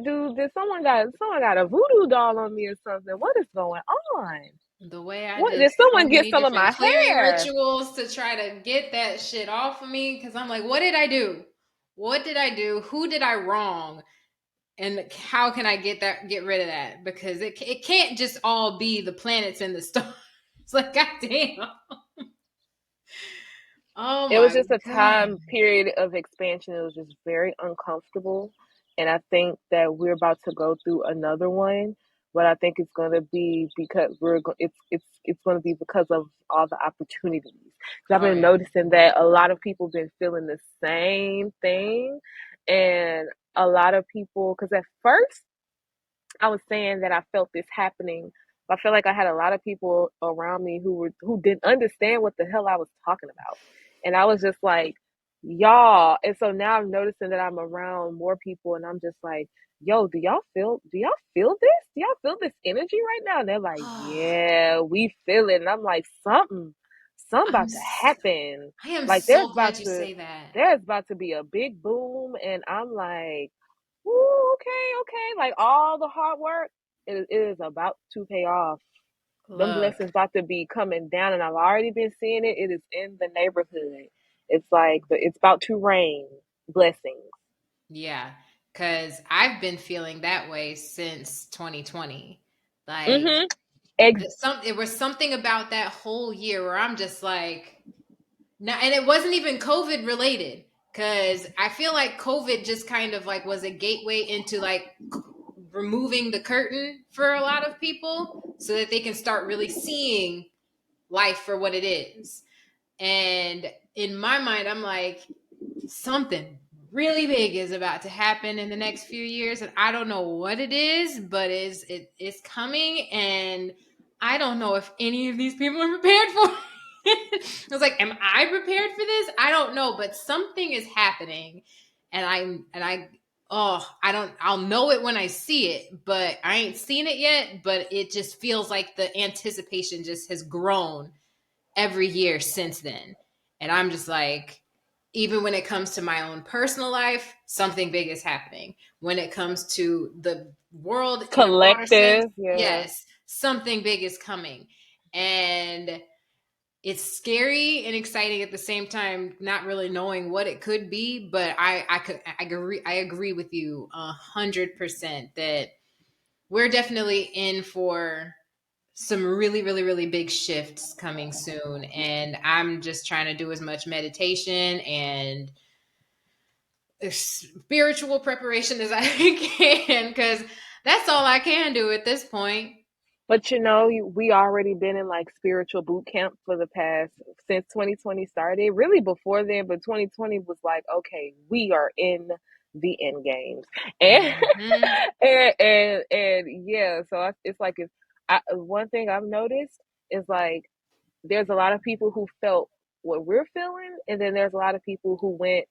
Speaker 2: dude, did someone got a voodoo doll on me or something? What is going on?
Speaker 1: the way I
Speaker 2: What
Speaker 1: did
Speaker 2: did
Speaker 1: so
Speaker 2: someone get
Speaker 1: many
Speaker 2: some of
Speaker 1: different
Speaker 2: my
Speaker 1: clearing
Speaker 2: hair?
Speaker 1: rituals to try to get that shit off of me because I'm like, what did I do? What did I do? Who did I wrong? And how can I get rid of that? Because it can't just all be the planets and the stars. It's like, goddamn. Oh
Speaker 2: It was
Speaker 1: my
Speaker 2: just a
Speaker 1: god.
Speaker 2: time period of expansion. It was just very uncomfortable. And I think that we're about to go through another one, but I think it's going to be because it's going to be because of all the opportunities. Because I've
Speaker 1: Oh
Speaker 2: been
Speaker 1: yeah.
Speaker 2: noticing that a lot of people been feeling the same thing, and a lot of people, because at first I was saying that I felt this happening. I feel like I had a lot of people around me who didn't understand what the hell I was talking about. And I was just like, y'all. And so now I'm noticing that I'm around more people and I'm just like, yo, do y'all feel this? Do y'all feel this energy right now? And they're like, yeah, we feel it. And I'm like, something
Speaker 1: I'm
Speaker 2: about to
Speaker 1: s-
Speaker 2: happen.
Speaker 1: I am
Speaker 2: Like
Speaker 1: so glad you say that.
Speaker 2: there's about to be a big boom. And I'm like, ooh, okay, okay. Like all the hard work, it is about to pay off. Them
Speaker 1: Look,
Speaker 2: blessings about to be coming down, and I've already been seeing it. It is in the neighborhood. It's like it's about to rain blessings.
Speaker 1: yeah, because I've been feeling that way since 2020. Like
Speaker 2: Mm-hmm. Ex-
Speaker 1: it was something about that whole year where I'm just like, now, and it wasn't even COVID related because I feel like COVID just kind of like was a gateway into like removing the curtain for a lot of people so that they can start really seeing life for what it is. And in my mind, I'm like, something really big is about to happen in the next few years, and I don't know what it is, but it's coming, and I don't know if any of these people are prepared for it. I was like, am I prepared for this? I don't know, but something is happening, and I oh, I don't, I'll know it when I see it, but I ain't seen it yet, but it just feels like the anticipation just has grown every year since then. And I'm just like, even when it comes to my own personal life, something big is happening. When it comes to the world in a broader sense,
Speaker 2: Collective, yeah.
Speaker 1: yes, something big is coming. And it's scary and exciting at the same time, not really knowing what it could be. But I agree with you 100% that we're definitely in for some really, really, really big shifts coming soon. And I'm just trying to do as much meditation and spiritual preparation as I can because that's all I can do at this point.
Speaker 2: But we already been in like spiritual boot camp for the past since 2020 started. Really before then, but 2020 was like, okay, we are in the end games. And
Speaker 1: Mm-hmm.
Speaker 2: and yeah, so it's like one thing I've noticed is like there's a lot of people who felt what we're feeling, and then there's a lot of people who went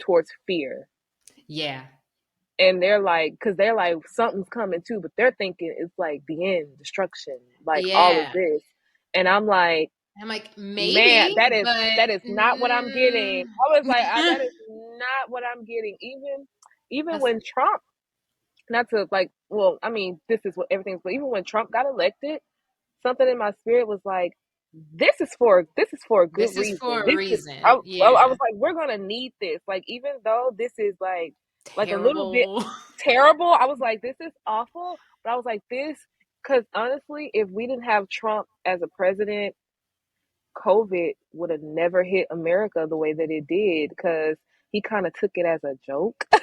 Speaker 2: towards fear.
Speaker 1: Yeah.
Speaker 2: And they're like, because they're like, something's coming too, but they're thinking it's like the end, destruction, like all of
Speaker 1: Yeah.
Speaker 2: this. And I'm like,
Speaker 1: I'm like,
Speaker 2: man,
Speaker 1: maybe,
Speaker 2: that
Speaker 1: but
Speaker 2: is not what I'm getting. I was like, that is not what I'm getting. Even
Speaker 1: that's
Speaker 2: when Trump, not to like, well, I mean, this is what everything's, but even when Trump got elected, something in my spirit was like, this is for a good
Speaker 1: this is
Speaker 2: reason.
Speaker 1: for a
Speaker 2: This is
Speaker 1: reason.
Speaker 2: I
Speaker 1: Yeah.
Speaker 2: was like, we're gonna need this. Like, even though this is like a little bit
Speaker 1: Terrible.
Speaker 2: terrible, I was like, this is awful. But I was like, this, because honestly, if we didn't have Trump as a president, COVID would have never hit America the way that it did, because he kind of took it as a joke. Like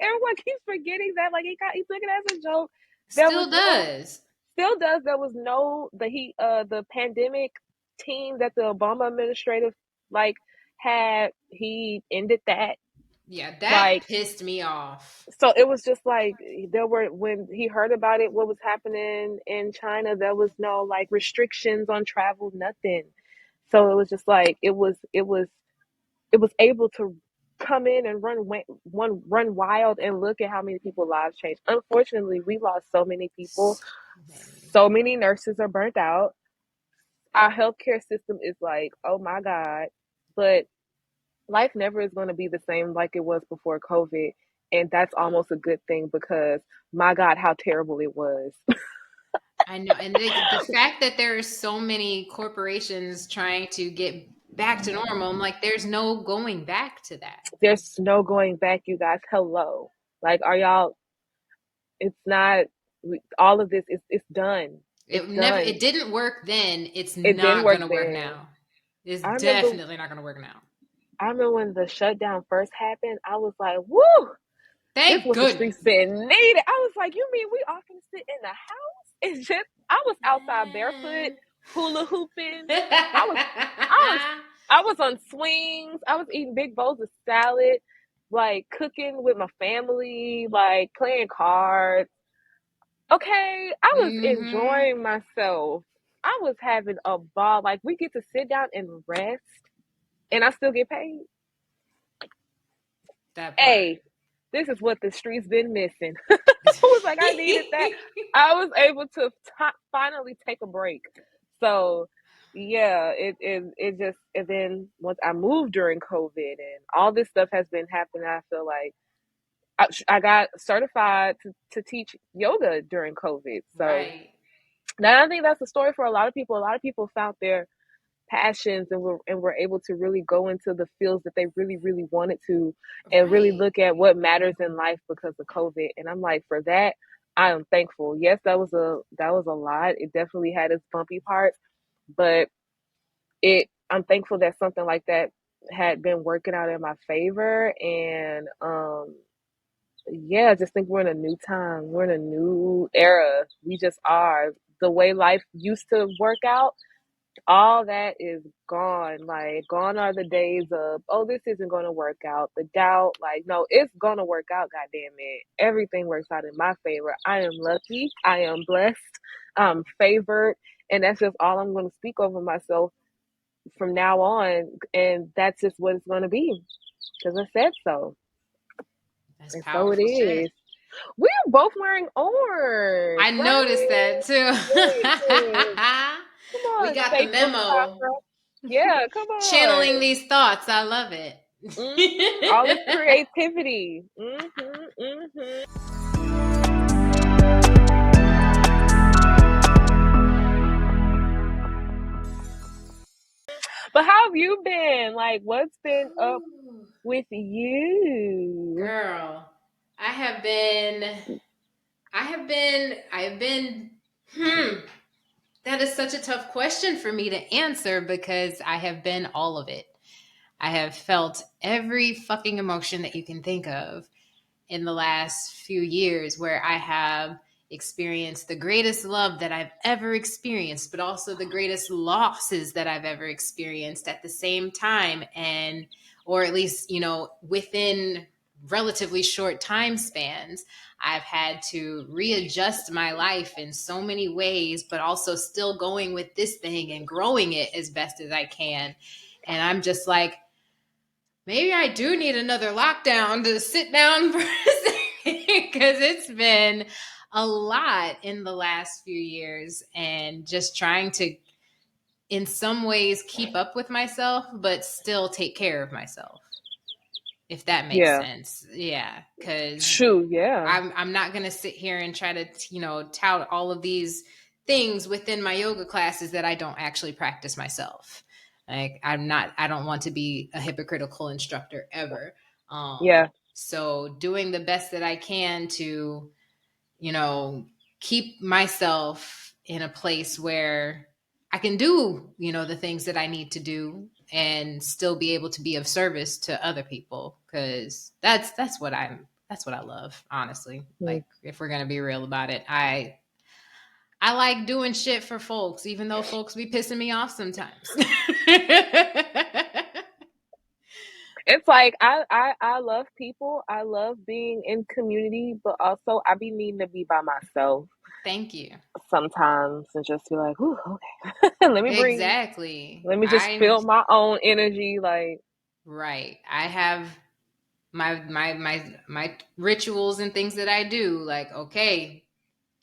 Speaker 2: everyone keeps forgetting that, like he took it as a joke. There was
Speaker 1: Still
Speaker 2: no
Speaker 1: does.
Speaker 2: Still does. There was no the pandemic team that the Obama administrative like had. He ended that.
Speaker 1: Yeah, that
Speaker 2: Like,
Speaker 1: pissed me off.
Speaker 2: so it was just like, there were, when he heard about it, what was happening in China, there was no like restrictions on travel, nothing. So it was just like, it was able to come in and run wild, and look at how many people's lives changed. Unfortunately, we lost so many people.
Speaker 1: So many.
Speaker 2: So many nurses are burnt out. Our healthcare system is like, oh my God. But life never is going to be the same like it was before COVID. And that's almost a good thing, because my God, how terrible it was.
Speaker 1: I know. And the fact that there are so many corporations trying to get back to normal, I'm like, there's no going back to that.
Speaker 2: There's no going back, you guys. Hello. Like, are y'all, it's not, all of this is, it's done. It's done.
Speaker 1: It didn't work then. It's
Speaker 2: It didn't
Speaker 1: not
Speaker 2: work
Speaker 1: gonna work
Speaker 2: then.
Speaker 1: now. It's
Speaker 2: I remember
Speaker 1: definitely not gonna work now.
Speaker 2: I remember when the shutdown first happened, I was like, woo, this
Speaker 1: Thank
Speaker 2: was the
Speaker 1: goodness.
Speaker 2: streets been needed. I was like, you mean we all can sit in the house? It's just, I was outside barefoot, hula hooping. I was I was I was on swings. I was eating big bowls of salad, like cooking with my family, like playing cards. Okay, I was
Speaker 1: Hmm.
Speaker 2: enjoying myself. I was having a ball. Like, we get to sit down and rest, and I still get paid.
Speaker 1: That part.
Speaker 2: Hey, this is what the streets been missing. I was like, I needed that. I was able to finally take a break. So yeah, it just, and then once I moved during COVID and all this stuff has been happening, I feel like I got certified to teach yoga during COVID. So
Speaker 1: Right.
Speaker 2: now I think that's the story for a lot of people. A lot of people found their passions, and were able to really go into the fields that they really really wanted to, and really
Speaker 1: Right.
Speaker 2: look at what matters in life because of COVID. And I'm like, for that, I am thankful. Yes, that was a lot. It definitely had its bumpy parts, but I'm thankful that something like that had been working out in my favor. And yeah, I just think we're in a new time. We're in a new era. We just are. The way life used to work out, all that is gone. Like, gone are the days of, oh, this isn't going to work out. The doubt, like, no, it's going to work out. God damn it. Everything works out in my favor. I am lucky. I am blessed. I'm favored. And that's just all I'm going to speak over myself from now on. And that's just what it's going to be, because I said so.
Speaker 1: That's
Speaker 2: And so it
Speaker 1: powerful shit.
Speaker 2: is. We're both wearing orange,
Speaker 1: I noticed
Speaker 2: right?
Speaker 1: that too.
Speaker 2: Yes. Come
Speaker 1: We
Speaker 2: on,
Speaker 1: got the
Speaker 2: Facebook
Speaker 1: memo.
Speaker 2: camera. Yeah, come on.
Speaker 1: Channeling these thoughts. I love it.
Speaker 2: All this creativity. Mm-hmm. But how have you been? Like, what's been up with you?
Speaker 1: Girl, I have been, hmm, that is such a tough question for me to answer because I have been all of it. I have felt every fucking emotion that you can think of in the last few years, where I have experienced the greatest love that I've ever experienced, but also the greatest losses that I've ever experienced at the same time. And or at least, within relatively short time spans, I've had to readjust my life in so many ways, but also still going with this thing and growing it as best as I can. And I'm just like, maybe I do need another lockdown to sit down for a second, because it's been a lot in the last few years, and just trying to, in some ways, keep up with myself, but still take care of myself, if that makes
Speaker 2: Yeah.
Speaker 1: sense. Yeah, because
Speaker 2: Shoot, yeah.
Speaker 1: I'm not gonna sit here and try to tout all of these things within my yoga classes that I don't actually practice myself. Like, I don't want to be a hypocritical instructor ever.
Speaker 2: Yeah.
Speaker 1: So doing the best that I can to, you know, keep myself in a place where I can do, the things that I need to do, and still be able to be of service to other people, cuz that's what I love, honestly.
Speaker 2: Mm.
Speaker 1: Like, if we're going to be real about it, I like doing shit for folks, even though folks be pissing me off sometimes.
Speaker 2: It's like I love people. I love being in community, but also I be needing to be by myself
Speaker 1: Thank you.
Speaker 2: sometimes and just be like, "Whew, okay, let me breathe.
Speaker 1: Exactly.
Speaker 2: Let me just feel my own energy." Like,
Speaker 1: Right. I have my rituals and things that I do. Like, okay,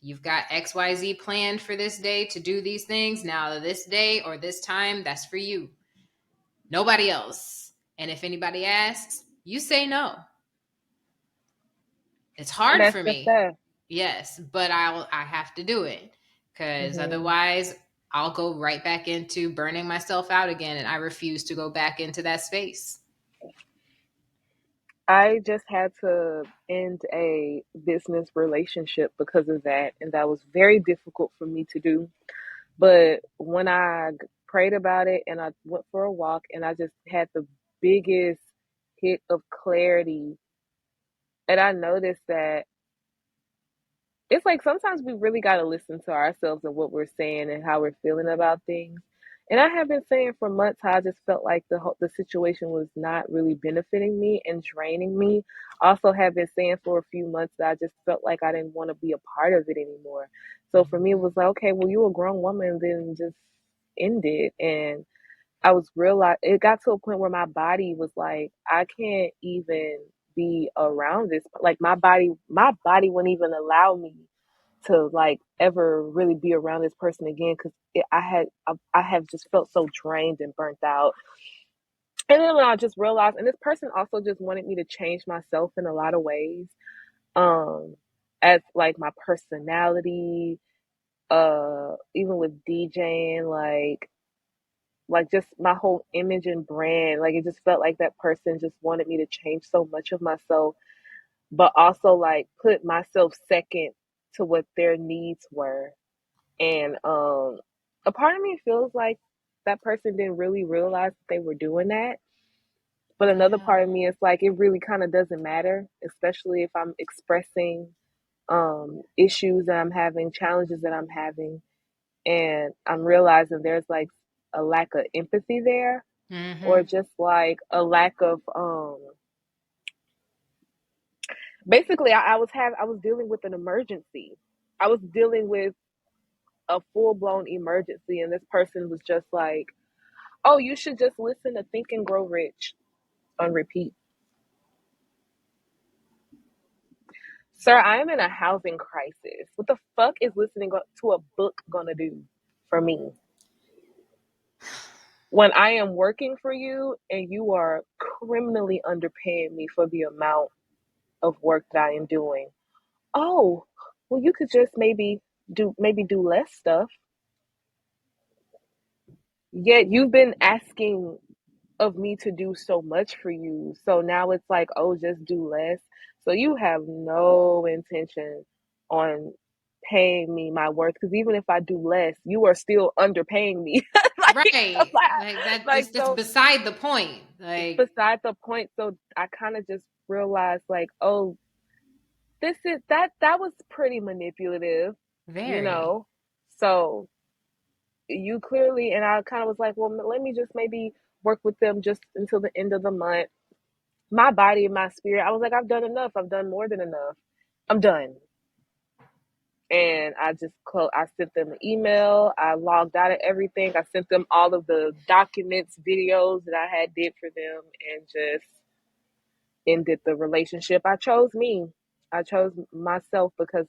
Speaker 1: you've got XYZ planned for this day to do these things. Now, this day or this time, that's for you. Nobody else. And if anybody asks, you say no. It's
Speaker 2: and
Speaker 1: hard
Speaker 2: that's
Speaker 1: for
Speaker 2: just
Speaker 1: me.
Speaker 2: that.
Speaker 1: Yes, but I have to do it, because
Speaker 2: Hmm.
Speaker 1: otherwise I'll go right back into burning myself out again, and I refuse to go back into that space.
Speaker 2: I just had to end a business relationship because of that, and that was very difficult for me to do. But when I prayed about it and I went for a walk and I just had the biggest hit of clarity, and I noticed that it's like sometimes we really got to listen to ourselves and what we're saying and how we're feeling about things. And I have been saying for months how I just felt like the situation was not really benefiting me and draining me. Also, have been saying for a few months that I just felt like I didn't want to be a part of it anymore. So for me, it
Speaker 1: Mhm.
Speaker 2: was like, okay, well, you're a grown woman, then just end it. And I was realize it got to a point where my body was like, I can't even be around this. Like my body wouldn't even allow me to like ever really be around this person again because I have just felt so drained and burnt out. And then when I just realized, and this person also just wanted me to change myself in a lot of ways, um, as like my personality, even with DJing, like just my whole image and brand. Like it just felt like that person just wanted me to change so much of myself, but also like put myself second to what their needs were. And a part of me feels like that person didn't really realize that they were doing that. But another
Speaker 1: Yeah.
Speaker 2: part of me is like it really kind of doesn't matter, especially if I'm expressing issues that I'm having, challenges that I'm having, and I'm realizing there's like a lack of empathy there or
Speaker 1: Mhm.
Speaker 2: just like a lack of basically I was dealing with an emergency. I was dealing with a full blown emergency and this person was just like, "Oh, you should just listen to Think and Grow Rich on repeat." Sir, I am in a housing crisis. What the fuck is listening to a book gonna do for me? When I am working for you and you are criminally underpaying me for the amount of work that I am doing. Oh, well, you could just maybe do less stuff. Yet you've been asking of me to do so much for you. So now it's like, oh, just do less. So you have no intention on paying me my worth because even if I do less, you are still underpaying me.
Speaker 1: Right.
Speaker 2: like,
Speaker 1: Like, that
Speaker 2: like
Speaker 1: that's
Speaker 2: so
Speaker 1: beside the point.
Speaker 2: it's
Speaker 1: Like,
Speaker 2: beside the point. So I kind of just realized like, oh, that was pretty manipulative, you
Speaker 1: very.
Speaker 2: know. So you clearly, and I kind of was like, well, let me just maybe work with them just until the end of the month. my body and my spirit. I was like, I've done enough. I've done more than enough. I'm done. And I just I sent them an email. I logged out of everything. I sent them all of the documents, videos that I had did for them, and just ended the relationship. I chose me. I chose myself because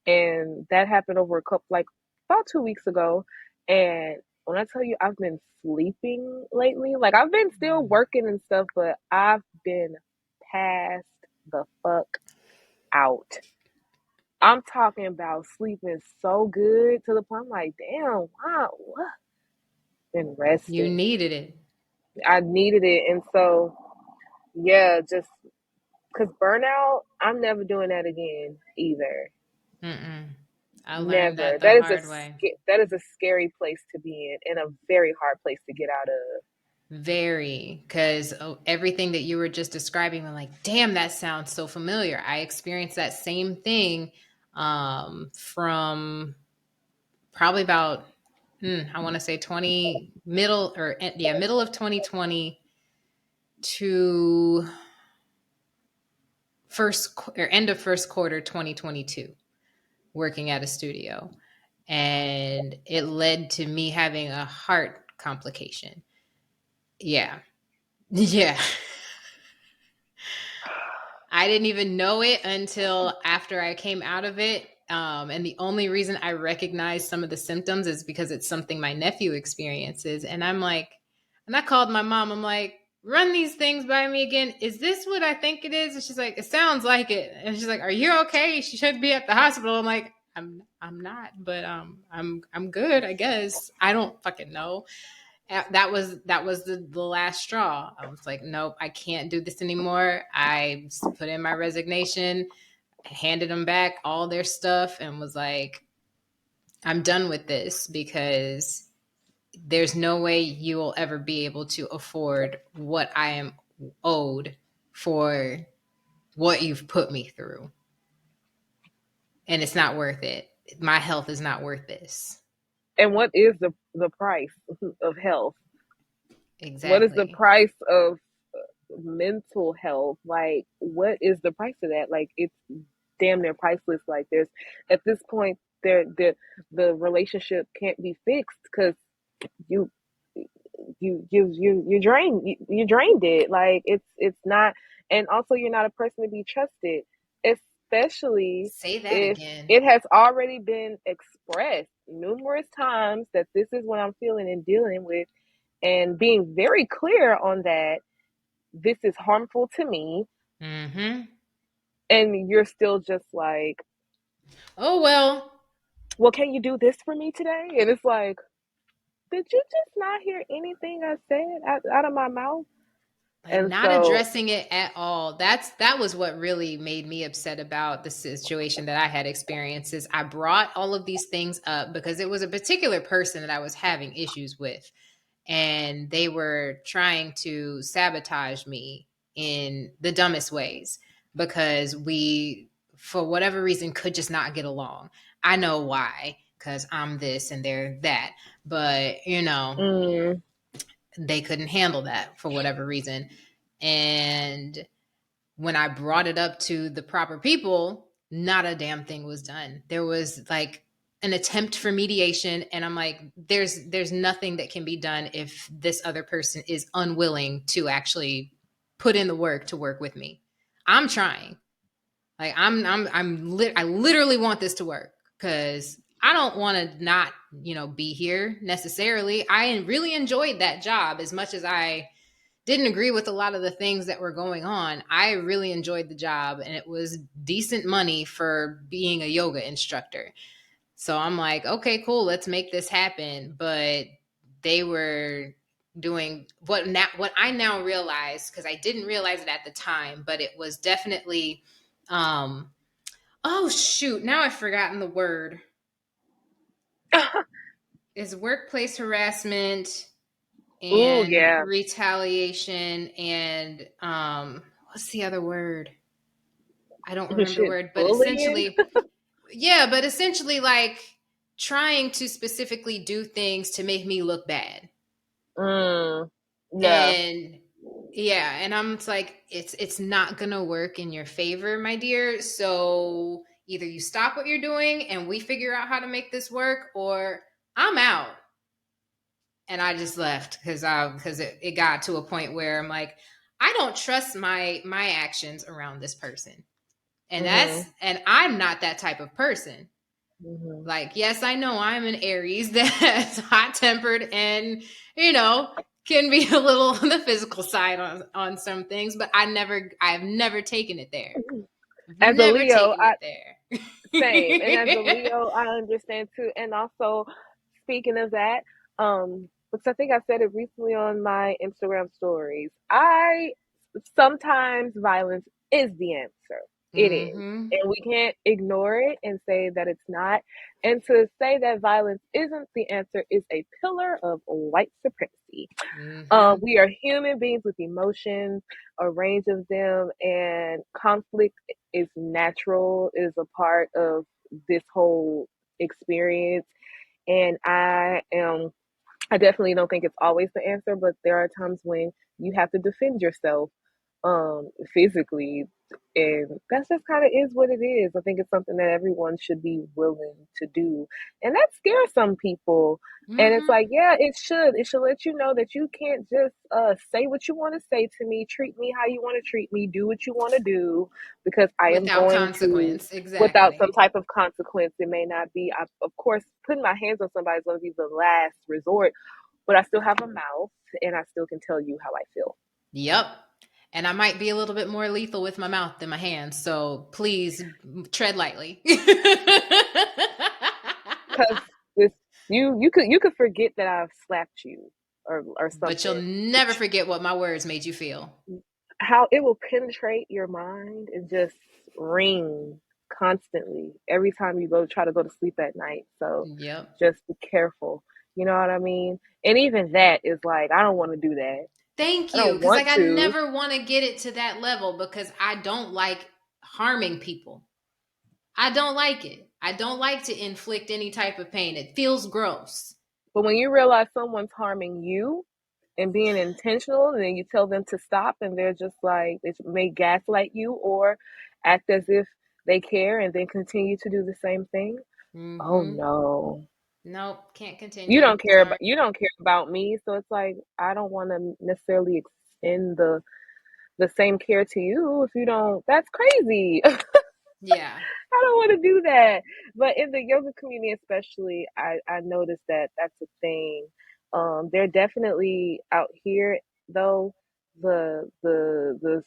Speaker 2: and that happened over a couple, like about 2 weeks ago. And when I tell you, I've been sleeping lately. Like I've been still working and stuff, but I've been passed the fuck out. I'm talking about sleeping so good to the point I'm like, damn, wow, what? Been
Speaker 1: You
Speaker 2: resting.
Speaker 1: needed it.
Speaker 2: I needed it. And so, yeah, just because burnout, I'm never doing that again either.
Speaker 1: Mm-mm. I learned
Speaker 2: Never.
Speaker 1: that the hard way.
Speaker 2: That is a scary place to be in and a very hard place to get out of.
Speaker 1: Very, because everything that you were just describing, I'm like, damn, that sounds so familiar. I experienced that same thing from probably about, I want to say middle of 2020 to end of first quarter 2022, working at a studio. And it led to me having a heart complication. Yeah. Yeah. I didn't even know it until after I came out of it. And the only reason I recognize some of the symptoms is because it's something my nephew experiences. And I'm like, and I called my mom, I'm like, run these things by me again. Is this what I think it is? And she's like, it sounds like it. And she's like, are you okay? She should be at the hospital. I'm like, I'm not, but I'm good, I guess. I don't fucking know. That was the last straw. I was like, nope, I can't do this anymore. I put in my resignation, handed them back all their stuff, and was like, I'm done with this because there's no way you will ever be able to afford what I am owed for what you've put me through. And it's not worth it. My health is not worth this.
Speaker 2: And what is the price of health? What is the
Speaker 1: Exactly.
Speaker 2: price of mental health? Like, what is the price of that? Like, it's damn near priceless. Like, there's at this point, the relationship can't be fixed because you you drained it. Like it's not, and also you're not a person to be trusted, especially
Speaker 1: Say that
Speaker 2: if
Speaker 1: again.
Speaker 2: it has already been expressed numerous times that this is what I'm feeling and dealing with, and being very clear on that this is harmful to me,
Speaker 1: Mm-hmm.
Speaker 2: and you're still just like,
Speaker 1: Oh, well.
Speaker 2: well, can you do this for me today? And it's like, did you just not hear anything I said out of my mouth?
Speaker 1: Like,
Speaker 2: And
Speaker 1: not
Speaker 2: so,
Speaker 1: addressing it at all. That was what really made me upset about the situation that I had experienced. Is I brought all of these things up because it was a particular person that I was having issues with, and they were trying to sabotage me in the dumbest ways because we, for whatever reason, could just not get along. I know why, because I'm this and they're that, but
Speaker 2: mm,
Speaker 1: they couldn't handle that for whatever reason. And when I brought it up to the proper people, not a damn thing was done. There was like an attempt for mediation, and I'm like, there's nothing that can be done if this other person is unwilling to actually put in the work to work with me. I'm trying. Like I literally want this to work because I don't want to not, be here necessarily. I really enjoyed that job as much as I didn't agree with a lot of the things that were going on. I really enjoyed the job and it was decent money for being a yoga instructor. So I'm like, okay, cool, let's make this happen. But they were doing what I now realize, because I didn't realize it at the time, but it was definitely um oh shoot, now I've forgotten the word. Is workplace harassment
Speaker 2: ooh,
Speaker 1: and
Speaker 2: yeah.
Speaker 1: retaliation and what's the other word? I don't remember the
Speaker 2: Shit,
Speaker 1: word, but
Speaker 2: bullying.
Speaker 1: essentially like trying to specifically do things to make me look bad.
Speaker 2: Mm, yeah.
Speaker 1: And Yeah, and I'm like, it's not gonna work in your favor, my dear. So either you stop what you're doing and we figure out how to make this work, or I'm out. And I just left because it got to a point where I'm like, I don't trust my actions around this person.
Speaker 2: Mhm.
Speaker 1: And I'm not that type of person.
Speaker 2: Mhm.
Speaker 1: Like, yes, I know I'm an Aries that's hot tempered and, you know, can be a little on the physical side on some things, but I've never taken it there. I've
Speaker 2: As a
Speaker 1: never
Speaker 2: Leo,
Speaker 1: taken it there.
Speaker 2: same. And as a Leo, I understand too. And also, speaking of that, because I think I said it recently on my Instagram stories, I sometimes violence is the answer. It is.
Speaker 1: Mm-hmm.
Speaker 2: And we can't ignore it and say that it's not. And to say that violence isn't the answer is a pillar of white supremacy.
Speaker 1: Mm-hmm.
Speaker 2: We are human beings with emotions, a range of them, and conflict is natural, is a part of this whole experience. And I definitely don't think it's always the answer, but there are times when you have to defend yourself physically, and that's just kind of is what it is. I think it's something that everyone should be willing to do, and that scares some people. And it's
Speaker 1: Mm-hmm.
Speaker 2: like, yeah, it should let you know that you can't just say what you want to say to me, treat me how you want to treat me, do what you want to do, because I am
Speaker 1: Without
Speaker 2: going to,
Speaker 1: consequence,
Speaker 2: without some
Speaker 1: exactly.
Speaker 2: type of consequence. It may not be, of course, putting my hands on somebody is going to be the last resort, but I still have a mouth and I still can tell you how I feel.
Speaker 1: Yep. And I might be a little bit more lethal with my mouth than my hands, so please tread lightly.
Speaker 2: Because this, you could forget that I've slapped you or
Speaker 1: But you'll
Speaker 2: something.
Speaker 1: never forget what my words made you feel.
Speaker 2: How it will penetrate your mind and just ring constantly every time you go try to go to sleep at night. So
Speaker 1: Yep.
Speaker 2: just be careful. You know what I mean? And even that is like, I don't want to do that.
Speaker 1: Thank
Speaker 2: I
Speaker 1: you.
Speaker 2: don't
Speaker 1: Because,
Speaker 2: want
Speaker 1: like, I
Speaker 2: to.
Speaker 1: never want to get it to that level because I don't like harming people. I don't like it. I don't like to inflict any type of pain. It feels gross.
Speaker 2: But when you realize someone's harming you and being intentional, and then you tell them to stop, and they're just like, they may gaslight you or act as if they care and then continue to do the same thing. Oh
Speaker 1: Mm-hmm.
Speaker 2: no.
Speaker 1: Nope. Can't
Speaker 2: You
Speaker 1: continue.
Speaker 2: don't care
Speaker 1: Sorry.
Speaker 2: about me, so it's like I don't want to necessarily extend the same care to you if you don't. That's crazy.
Speaker 1: Yeah.
Speaker 2: I don't want to do that. But in the yoga community, especially, I noticed that that's a thing. They're definitely out here though. The
Speaker 1: The,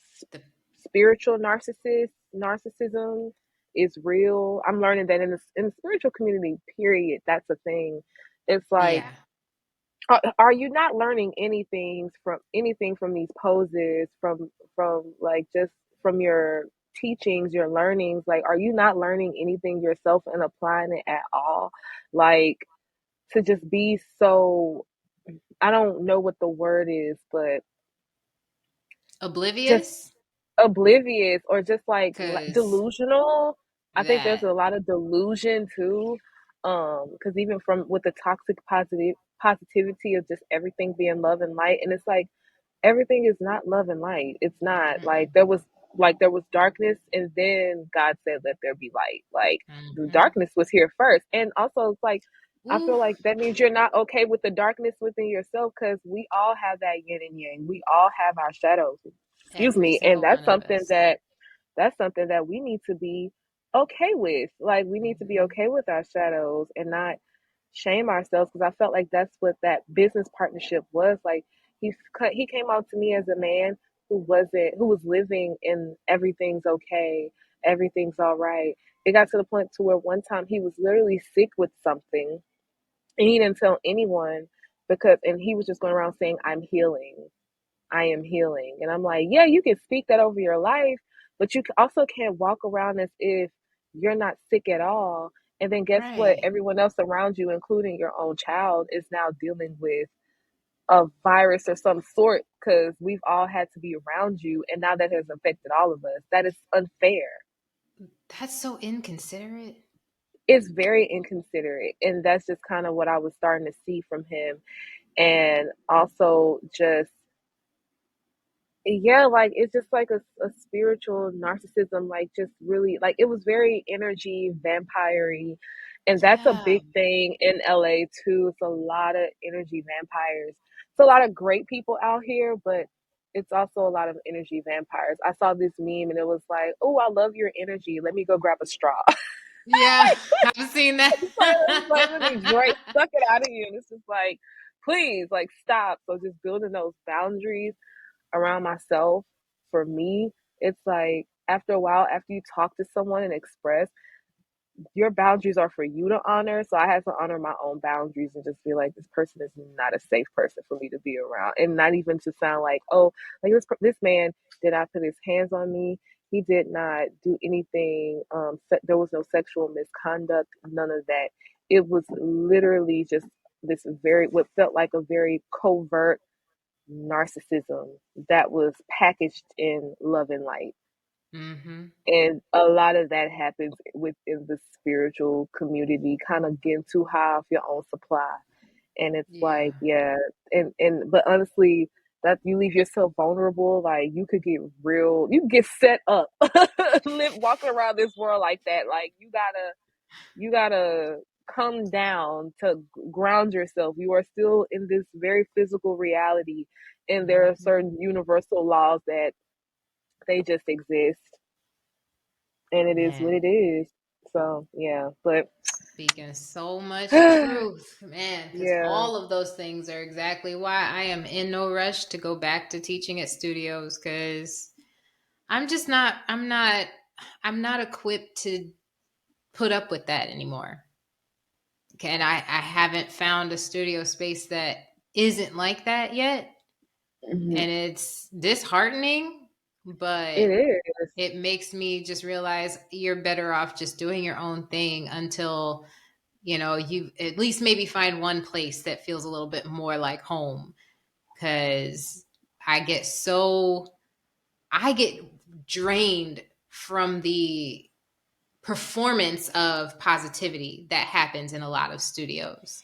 Speaker 2: spiritual narcissism is real. I'm learning that in the spiritual community, period, that's a thing. It's like,
Speaker 1: yeah.
Speaker 2: are you not learning anything from these poses, from like just from your teachings, your learnings? Like, are you not learning anything yourself and applying it at all? Like, to just be so, I don't know what the word is, but just
Speaker 1: Oblivious?
Speaker 2: oblivious or just like
Speaker 1: Because
Speaker 2: delusional. I think there's
Speaker 1: that.
Speaker 2: a lot of delusion too. Because even from with the toxic positivity of just everything being love and light, and it's like everything is not love and light. It's not like
Speaker 1: Mm-mm.
Speaker 2: there was darkness, and then God said, "Let there be light." Like the
Speaker 1: Mm-hmm.
Speaker 2: darkness was here first, and also it's like I
Speaker 1: Ooh,
Speaker 2: feel like that means you're not okay with the darkness within yourself because we all have that yin and yang. We all have our shadows. Excuse
Speaker 1: every
Speaker 2: me, and
Speaker 1: single one of us.
Speaker 2: that's something that we need to be okay with. Like we need to be
Speaker 1: Mm-hmm.
Speaker 2: okay with our shadows and not shame ourselves because I felt like that's what that business partnership was like. He came out to me as a man who was living in everything's okay, everything's all right. It got to the point to where one time he was literally sick with something and he didn't tell anyone and he was just going around saying, "I'm healing. I am healing." And I'm like, yeah, you can speak that over your life, but you also can't walk around as if you're not sick at all. And then guess what?
Speaker 1: Right.
Speaker 2: Everyone else around you, including your own child, is now dealing with a virus of some sort because we've all had to be around you. And now that has affected all of us. That is unfair.
Speaker 1: That's so inconsiderate.
Speaker 2: It's very inconsiderate. And that's just kind of what I was starting to see from him. And also just yeah, like it's just like a spiritual narcissism, like just really like it was very energy vampire-y. And that's a
Speaker 1: Yeah.
Speaker 2: big thing in LA too. It's a lot of energy vampires. It's a lot of great people out here, but it's also a lot of energy vampires. I saw this meme and it was like, oh, I love your energy. Let me go grab a straw.
Speaker 1: Yeah, I've seen that.
Speaker 2: It's like let me drink, suck it out of you. And it's just like, please, like stop. So just building those boundaries around myself for me, it's like after a while, after you talk to someone and express, your boundaries are for you to honor. So I had to honor my own boundaries and just be like, this person is not a safe person for me to be around. And not even to sound like, oh, like this man did not put his hands on me. He did not do anything. There was no sexual misconduct, none of that. It was literally just this very, what felt like a very covert narcissism that was packaged in love and light.
Speaker 1: Hmm.
Speaker 2: And a lot of that happens within the spiritual community, kind of getting too high off your own supply. And it's
Speaker 1: Yeah.
Speaker 2: like, yeah, but honestly, that you leave yourself vulnerable, like you could get real, you get set up, live walking around this world like that. Like you gotta come down to ground yourself. You are still in this very physical reality, and there are
Speaker 1: Hmm.
Speaker 2: certain universal laws that they just exist, and it is what
Speaker 1: Man,
Speaker 2: it is. So yeah, but
Speaker 1: speaking so much
Speaker 2: yeah,
Speaker 1: truth, man, because all of those things are exactly why I am in no rush to go back to teaching at studios because I'm not equipped to put up with that anymore. Okay, and I haven't found a studio space that isn't like that yet.
Speaker 2: mhm,
Speaker 1: And it's disheartening, but
Speaker 2: it is.
Speaker 1: it makes me just realize you're better off just doing your own thing until you at least maybe find one place that feels a little bit more like home. Because I get so I get drained from the performance of positivity that happens in a lot of studios.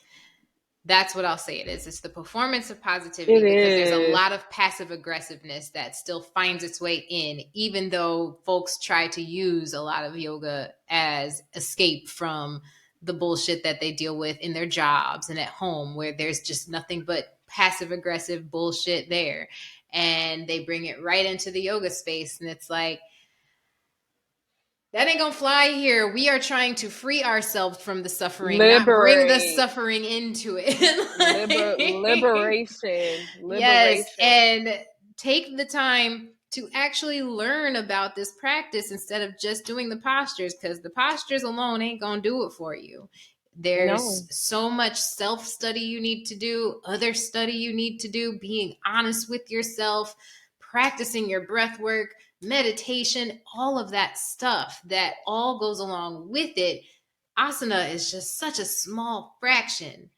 Speaker 1: That's what I'll say it is. It's the performance of
Speaker 2: It
Speaker 1: positivity because there's a
Speaker 2: is.
Speaker 1: lot of passive aggressiveness that still finds its way in, even though folks try to use a lot of yoga as escape from the bullshit that they deal with in their jobs and at home, where there's just nothing but passive aggressive bullshit there. And they bring it right into the yoga space. And it's like, that ain't gonna fly here. We are trying to free ourselves from the suffering, not bring the
Speaker 2: Liberate.
Speaker 1: suffering into it. Like,
Speaker 2: Liberation.
Speaker 1: yes,
Speaker 2: Liberation.
Speaker 1: and take the time to actually learn about this practice instead of just doing the postures, because the postures alone ain't gonna do it for you. There's
Speaker 2: No.
Speaker 1: so much self study you need to do, other study you need to do, being honest with yourself, practicing your breath work, meditation, all of that stuff that all goes along with it. Asana is just such a small fraction.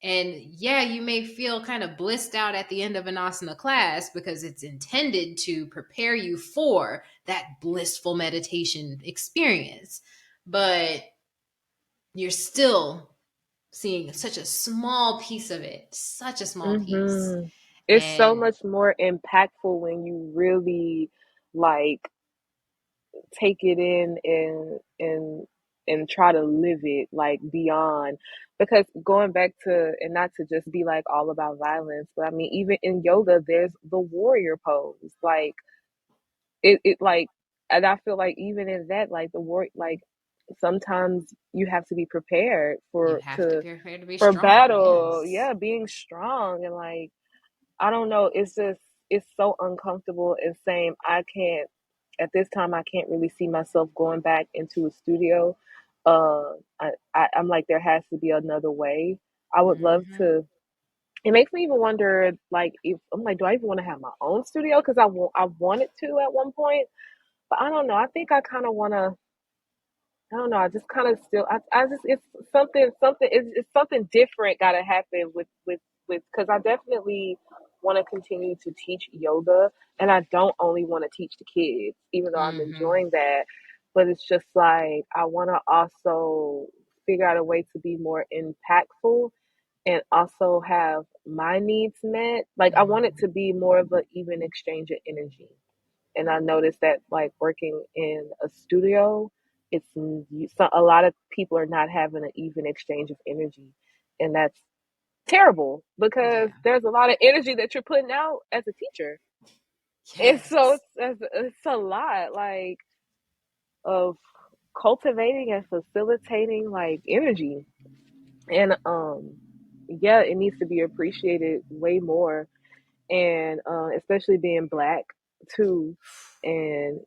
Speaker 1: And yeah, you may feel kind of blissed out at the end of an asana class because it's intended to prepare you for that blissful meditation experience. But you're still seeing such a small piece of it, such a small piece.
Speaker 2: It's so
Speaker 1: And
Speaker 2: much more impactful when you really like take it in and try to live it like beyond, because going back to, and not to just be like all about violence, but I mean even in yoga there's the warrior pose, like it like, and I feel like even in that, like the war, like sometimes you have to be prepared
Speaker 1: you have to be prepared to be
Speaker 2: for
Speaker 1: strong.
Speaker 2: battle,
Speaker 1: Yes.
Speaker 2: yeah, being strong. And like I don't know, it's just it's so uncomfortable, and same, I can't, at this time I can't really see myself going back into a studio. I'm like, there has to be another way. I would love
Speaker 1: Hmm.
Speaker 2: to. It makes me even wonder, like, if I'm like, do I even want to have my own studio? Because I wanted to at one point, but I don't know. I think I kind of want to. I don't know. I just kind of still. I just, it's something. It's something different. Got to happen with, because I definitely want to continue to teach yoga, and I don't only want to teach the kids, even though I'm
Speaker 1: Hmm.
Speaker 2: enjoying that. But it's just like I want to also figure out a way to be more impactful, and also have my needs met. Like I want it to be more of an even exchange of energy. And I noticed that like working in a studio, a lot of people are not having an even exchange of energy, and that's terrible because
Speaker 1: Yeah.
Speaker 2: there's a lot of energy that you're putting out as a teacher, and so
Speaker 1: Yes.
Speaker 2: it's a lot like of cultivating and facilitating like energy, and yeah, it needs to be appreciated way more, and especially being black too, and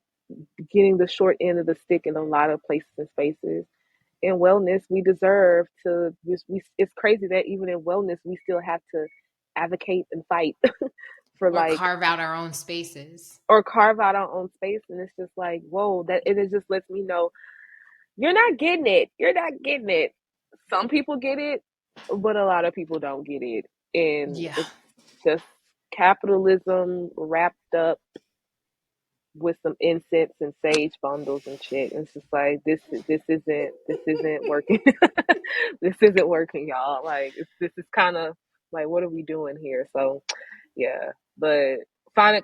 Speaker 2: getting the short end of the stick in a lot of places and spaces. In wellness, we deserve to. It's crazy that even in wellness, we still have to advocate and fight for
Speaker 1: Or
Speaker 2: like,
Speaker 1: carve out our own spaces.
Speaker 2: or carve out our own space. And it's just like, whoa, that it just lets me know you're not getting it. You're not getting it. Some people get it, but a lot of people don't get it, and
Speaker 1: Yeah.
Speaker 2: it's just capitalism wrapped up with some incense and sage bundles and shit. And it's just like this isn't working. This isn't working, y'all. Like this is kind of like what are we doing here? So yeah, but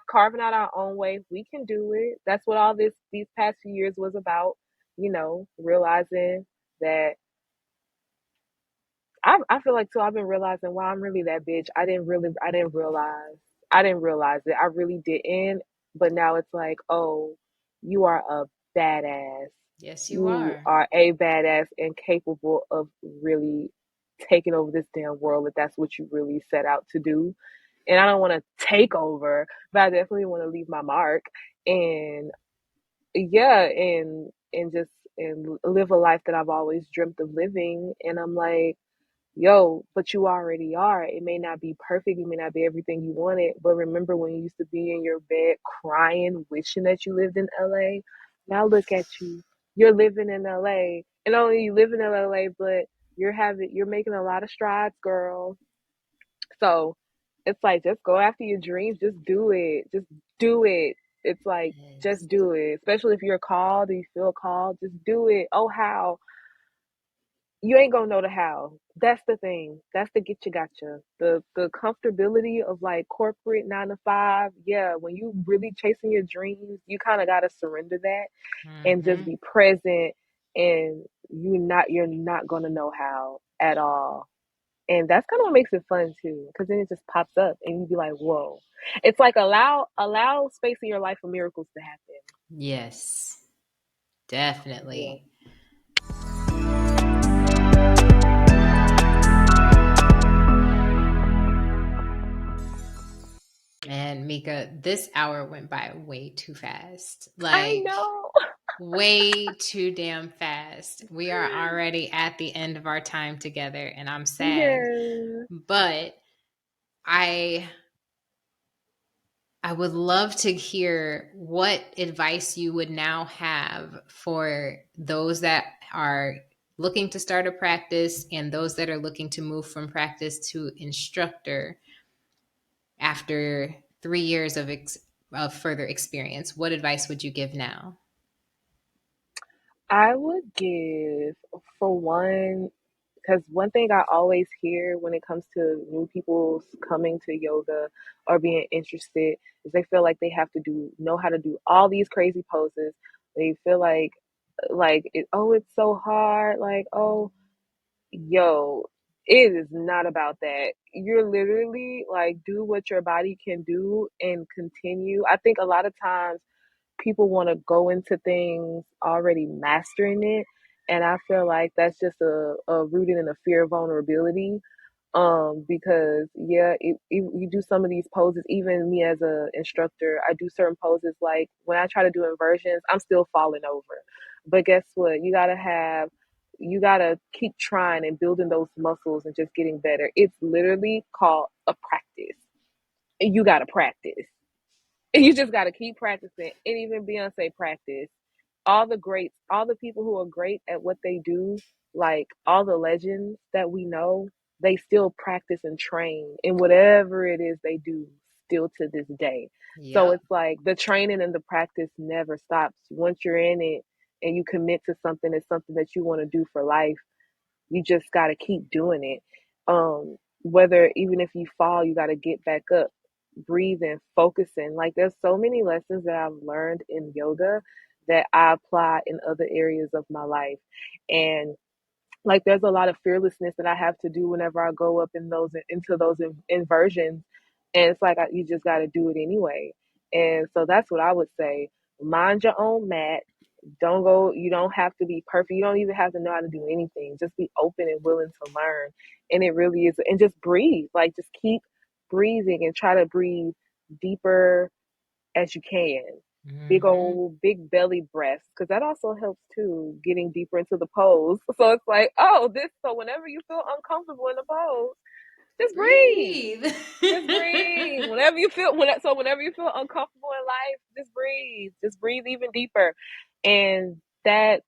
Speaker 2: carving out our own way, we can do it. That's what all these past few years was about. Realizing that I feel like too. I've been realizing, wow, I'm really that bitch. I didn't realize it. I really didn't. But now it's like, oh, you are a badass.
Speaker 1: Yes, you
Speaker 2: You
Speaker 1: are.
Speaker 2: are a badass and capable of really taking over this damn world if that's what you really set out to do. And I don't want to take over, but I definitely want to leave my mark. And yeah, and just and live a life that I've always dreamt of living. And I'm like, yo, but you already are. It may not be perfect, it may not be everything you wanted, but remember when you used to be in your bed crying, wishing that you lived in LA? Now look at you. You're living in LA. And not only you live in LA, but you're making a lot of strides, girl. So it's like just go after your dreams, just do it. Just do it. It's like
Speaker 1: Yes.
Speaker 2: just do it. Especially if you're called or you feel called, just do it. Oh how you ain't gonna know the how. That's the thing. That's the get you gotcha. The comfortability of like corporate 9 to 5. Yeah, when you really chasing your dreams, you kind of gotta surrender that and just
Speaker 1: Mm-hmm.
Speaker 2: be present. And you're not gonna know how at all. And that's kind of what makes it fun too, because then it just pops up and you be like, whoa. It's like allow space in your life for miracles to happen.
Speaker 1: Yes,
Speaker 2: Yeah.
Speaker 1: definitely. And Mika, this hour went by way too fast.
Speaker 2: I
Speaker 1: Like,
Speaker 2: know.
Speaker 1: way too damn fast. We are already at the end of our time together, and I'm sad.
Speaker 2: Yeah.
Speaker 1: But I I would love to hear what advice you would now have for those that are looking to start a practice and those that are looking to move from practice to instructor after 3 years of further experience. What advice would you give now?
Speaker 2: I would give, for one, because one thing I always hear when it comes to new people coming to yoga or being interested is they feel like they have to know how to do all these crazy poses. They feel oh, it's so hard. Like, oh, yo, it is not about that. You're literally like, do what your body can do and continue. I think a lot of times people want to go into things already mastering it, and I feel like that's just a rooted in a fear of vulnerability. Because yeah, you do some of these poses. Even me as a instructor, I do certain poses. Like when I try to do inversions, I'm still falling over. But guess what? You gotta keep trying and building those muscles and just getting better. It's literally called a practice, and you gotta practice. You just got to keep practicing. And even Beyonce practice. All the greats, all the people who are great at what they do, like all the legends that we know, they still practice and train in whatever it is they do still to this day. So
Speaker 1: Yep.
Speaker 2: it's like the training and the practice never stops. Once you're in it and you commit to something, it's something that you want to do for life, you just got to keep doing it. whether even if you fall, you got to get back up, breathing, focusing. Like there's so many lessons that I've learned in yoga that I apply in other areas of my life. And like there's a lot of fearlessness that I have to do whenever I go up in those into those inversions, and it's like you just got to do it anyway. And so that's what I would say. Mind your own mat. Don't go. You don't have to be perfect. You don't even have to know how to do anything. Just be open and willing to learn. And it really is. And just breathe. Like just keep breathing and try to breathe deeper as you can. Big
Speaker 1: Mm-hmm.
Speaker 2: old big belly breaths, because that also helps too, getting deeper into the pose. So it's like, oh, this. So whenever you feel uncomfortable in the pose, just breathe.
Speaker 1: Breathe.
Speaker 2: Just breathe. Whenever you feel uncomfortable in life, just breathe. Just breathe even deeper, and that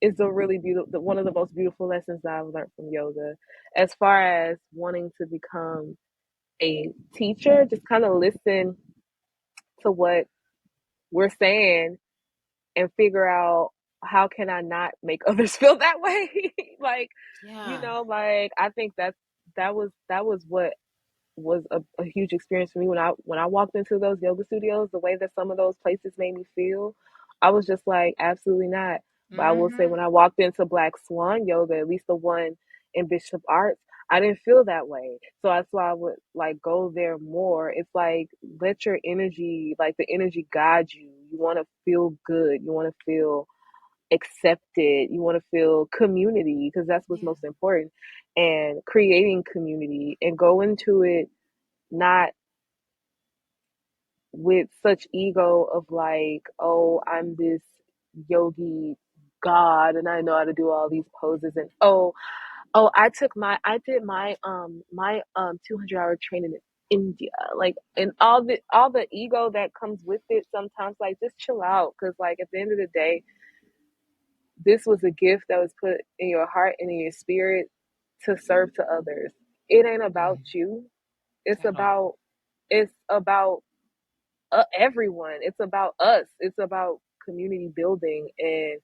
Speaker 2: is a really beautiful. One of the most beautiful lessons that I've learned from yoga. As far as wanting to become a teacher, just kind of listen to what we're saying and figure out how can I not make others feel that way. Like,
Speaker 1: Yeah.
Speaker 2: like I think that was what was a huge experience for me when I walked into those yoga studios. The way that some of those places made me feel, I was just like, absolutely not. But I will say,
Speaker 1: Mm-hmm.
Speaker 2: when I walked into Black Swan Yoga, at least the one in Bishop Arts, I didn't feel that way. So that's why I would like go there more. It's like, let your energy, like the energy, guide you. You want to feel good. You want to feel accepted. You want to feel community, because that's what's
Speaker 1: Yeah.
Speaker 2: most important. And creating community, and go into it not with such ego of like, oh, I'm this yogi god and I know how to do all these poses, and oh, I did my 200-hour training in India, like, and all the ego that comes with it sometimes. Like, just chill out, because like at the end of the day, this was a gift that was put in your heart and in your spirit to serve to others. It ain't about
Speaker 1: Mm,
Speaker 2: you. It's
Speaker 1: at all.
Speaker 2: about it's about everyone. It's about us. It's about community building, and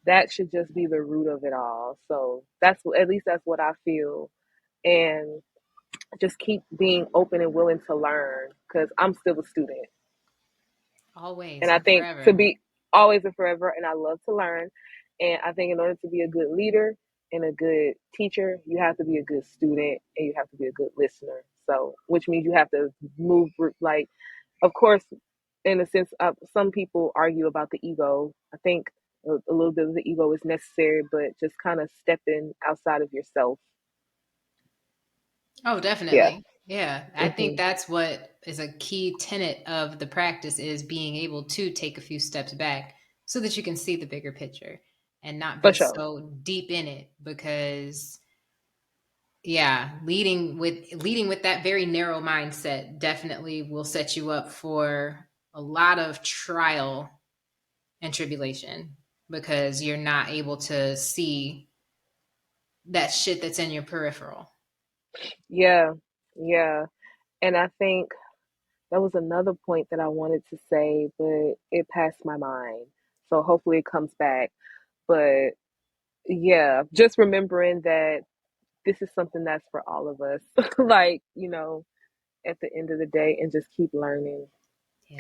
Speaker 2: that should just be the root of it all. So at least that's what I feel, and just keep being open and willing to learn, because I'm still a student. And
Speaker 1: Always
Speaker 2: I
Speaker 1: and
Speaker 2: think to
Speaker 1: forever.
Speaker 2: be always and forever, and I love to learn. And I think in order to be a good leader and a good teacher, you have to be a good student and you have to be a good listener. So, which means you have to move, like, of course, in a sense, some people argue about the ego. I think a little bit of the ego is necessary, but just kind of stepping outside of yourself.
Speaker 1: Oh,
Speaker 2: Yeah.
Speaker 1: definitely. Yeah. I think
Speaker 2: Hmm.
Speaker 1: that's what is a key tenet of the practice is being able to take a few steps back so that you can see the bigger picture and not
Speaker 2: For
Speaker 1: be
Speaker 2: sure.
Speaker 1: so deep in it because yeah, leading with that very narrow mindset definitely will set you up for a lot of trial and tribulation because you're not able to see that shit that's in your peripheral.
Speaker 2: Yeah. Yeah. And I think that was another point that I wanted to say, but it passed my mind. So hopefully it comes back. But yeah, just remembering that this is something that's for all of us. Like, at the end of the day, and just keep learning.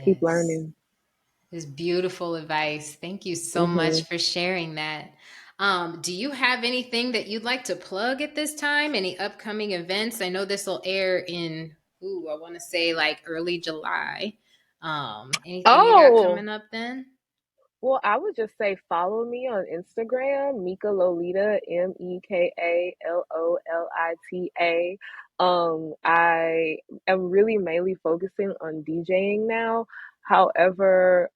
Speaker 2: Keep
Speaker 1: Yes.
Speaker 2: learning.
Speaker 1: This beautiful advice. Thank you so
Speaker 2: Hmm.
Speaker 1: much for sharing that. Do you have anything that you'd like to plug at this time? Any upcoming events? I know this will air in, I want to say like early July. Anything you got
Speaker 2: Oh,
Speaker 1: coming up then?
Speaker 2: well, I would just say follow me on Instagram, Meka Lolita, Mekalolita. I am really mainly focusing on DJing now. However,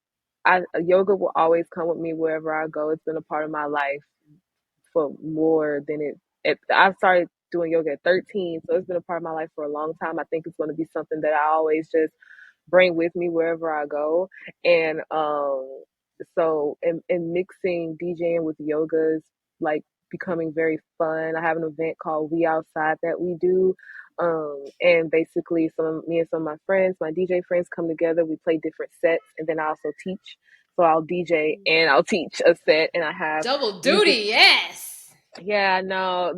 Speaker 2: yoga will always come with me wherever I go. It's been a part of my life for more than I started doing yoga at 13, so it's been a part of my life for a long time. I think it's going to be something that I always just bring with me wherever I go. And so and mixing DJing with yoga is like becoming very fun. I have an event called We Outside that we do. And basically me and some of my friends, my DJ friends, come together, we play different sets, and then I also teach. So I'll DJ and I'll teach a set, and I have
Speaker 1: Double
Speaker 2: music.
Speaker 1: duty, yes.
Speaker 2: Yeah, no,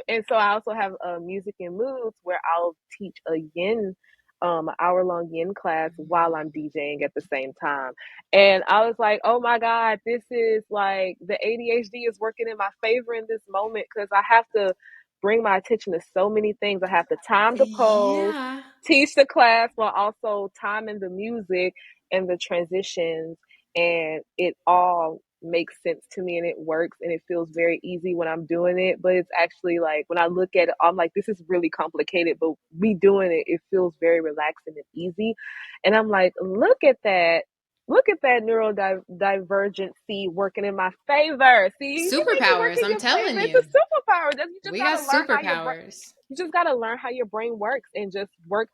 Speaker 2: and so I also have music and moods where I'll teach a yin, hour long yin class while I'm DJing at the same time. And I was like, oh my God, this is like the ADHD is working in my favor in this moment because I have to bring my attention to so many things. I have to time the pose,
Speaker 1: Yeah.
Speaker 2: teach the class while also timing the music and the transitions, and it all makes sense to me and it works and it feels very easy when I'm doing it. But it's actually like when I look at it, I'm like, this is really complicated, but me doing it, it feels very relaxing and easy. And I'm like, look at that. Look at that neurodivergency working in my favor. See, you make it work
Speaker 1: Superpowers,
Speaker 2: in
Speaker 1: I'm
Speaker 2: your favor.
Speaker 1: telling
Speaker 2: It's a
Speaker 1: you.
Speaker 2: superpower. You just
Speaker 1: We got
Speaker 2: gotta learn how your brain.
Speaker 1: superpowers.
Speaker 2: You just gotta learn how your brain works and just work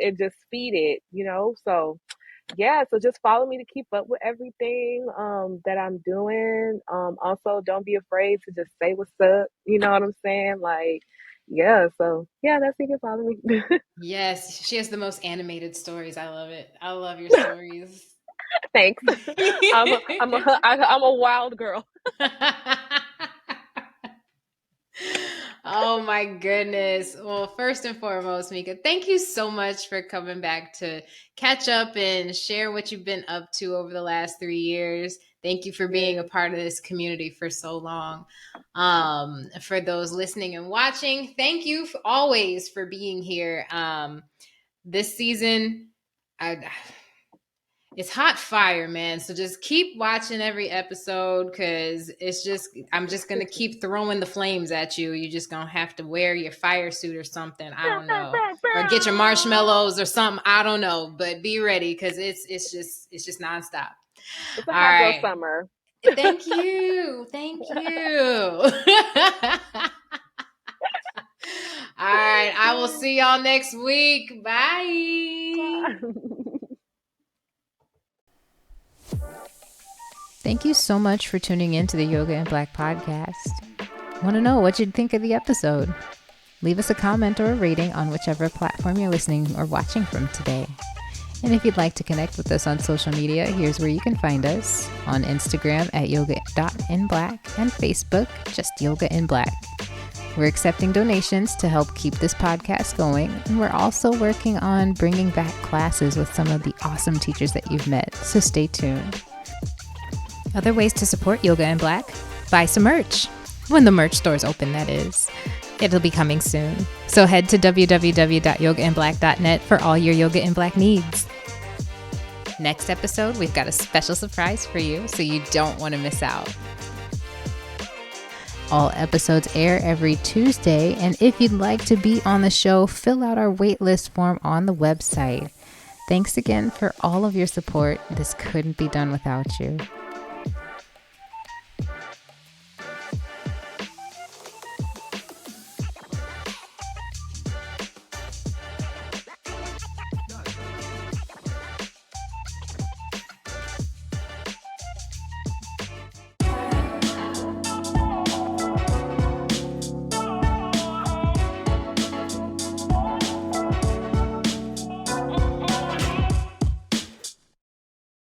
Speaker 2: and just feed it. So yeah, so just follow me to keep up with everything that I'm doing. Also, don't be afraid to just say what's up. You know what I'm saying? Like, yeah. So yeah, that's you can follow me.
Speaker 1: Yes, she has the most animated stories. I love it. I love your stories.
Speaker 2: Thanks. I'm a wild girl.
Speaker 1: Oh my goodness. Well, first and foremost, Mika, thank you so much for coming back to catch up and share what you've been up to over the last 3 years. Thank you for being a
Speaker 2: Yeah.
Speaker 1: part of this community for so long. For those listening and watching, thank you always for being here. This season, I it's hot fire, man. So just keep watching every episode because I'm just gonna keep throwing the flames at you. You're just gonna have to wear your fire suit or something. I don't know. Or get your marshmallows or something. I don't know. But be ready because it's just nonstop.
Speaker 2: It's a
Speaker 1: All
Speaker 2: hot girl
Speaker 1: right.
Speaker 2: summer.
Speaker 1: Thank you. Thank you. All right. I will see y'all next week. Bye. Thank you so much for tuning in to the Yoga in Black podcast. Want to know what you'd think of the episode? Leave us a comment or a rating on whichever platform you're listening or watching from today. And if you'd like to connect with us on social media, here's where you can find us on Instagram at yoga.inblack and Facebook, just Yoga in Black. We're accepting donations to help keep this podcast going, and we're also working on bringing back classes with some of the awesome teachers that you've met, so stay tuned. Other ways to support Yoga in Black: buy some merch. When the merch stores open, that is. It'll be coming soon. So head to www.yogainblack.net for all your Yoga in Black needs. Next episode, we've got a special surprise for you, so you don't want to miss out. All episodes air every Tuesday, and if you'd like to be on the show, fill out our waitlist form on the website. Thanks again for all of your support. This couldn't be done without you.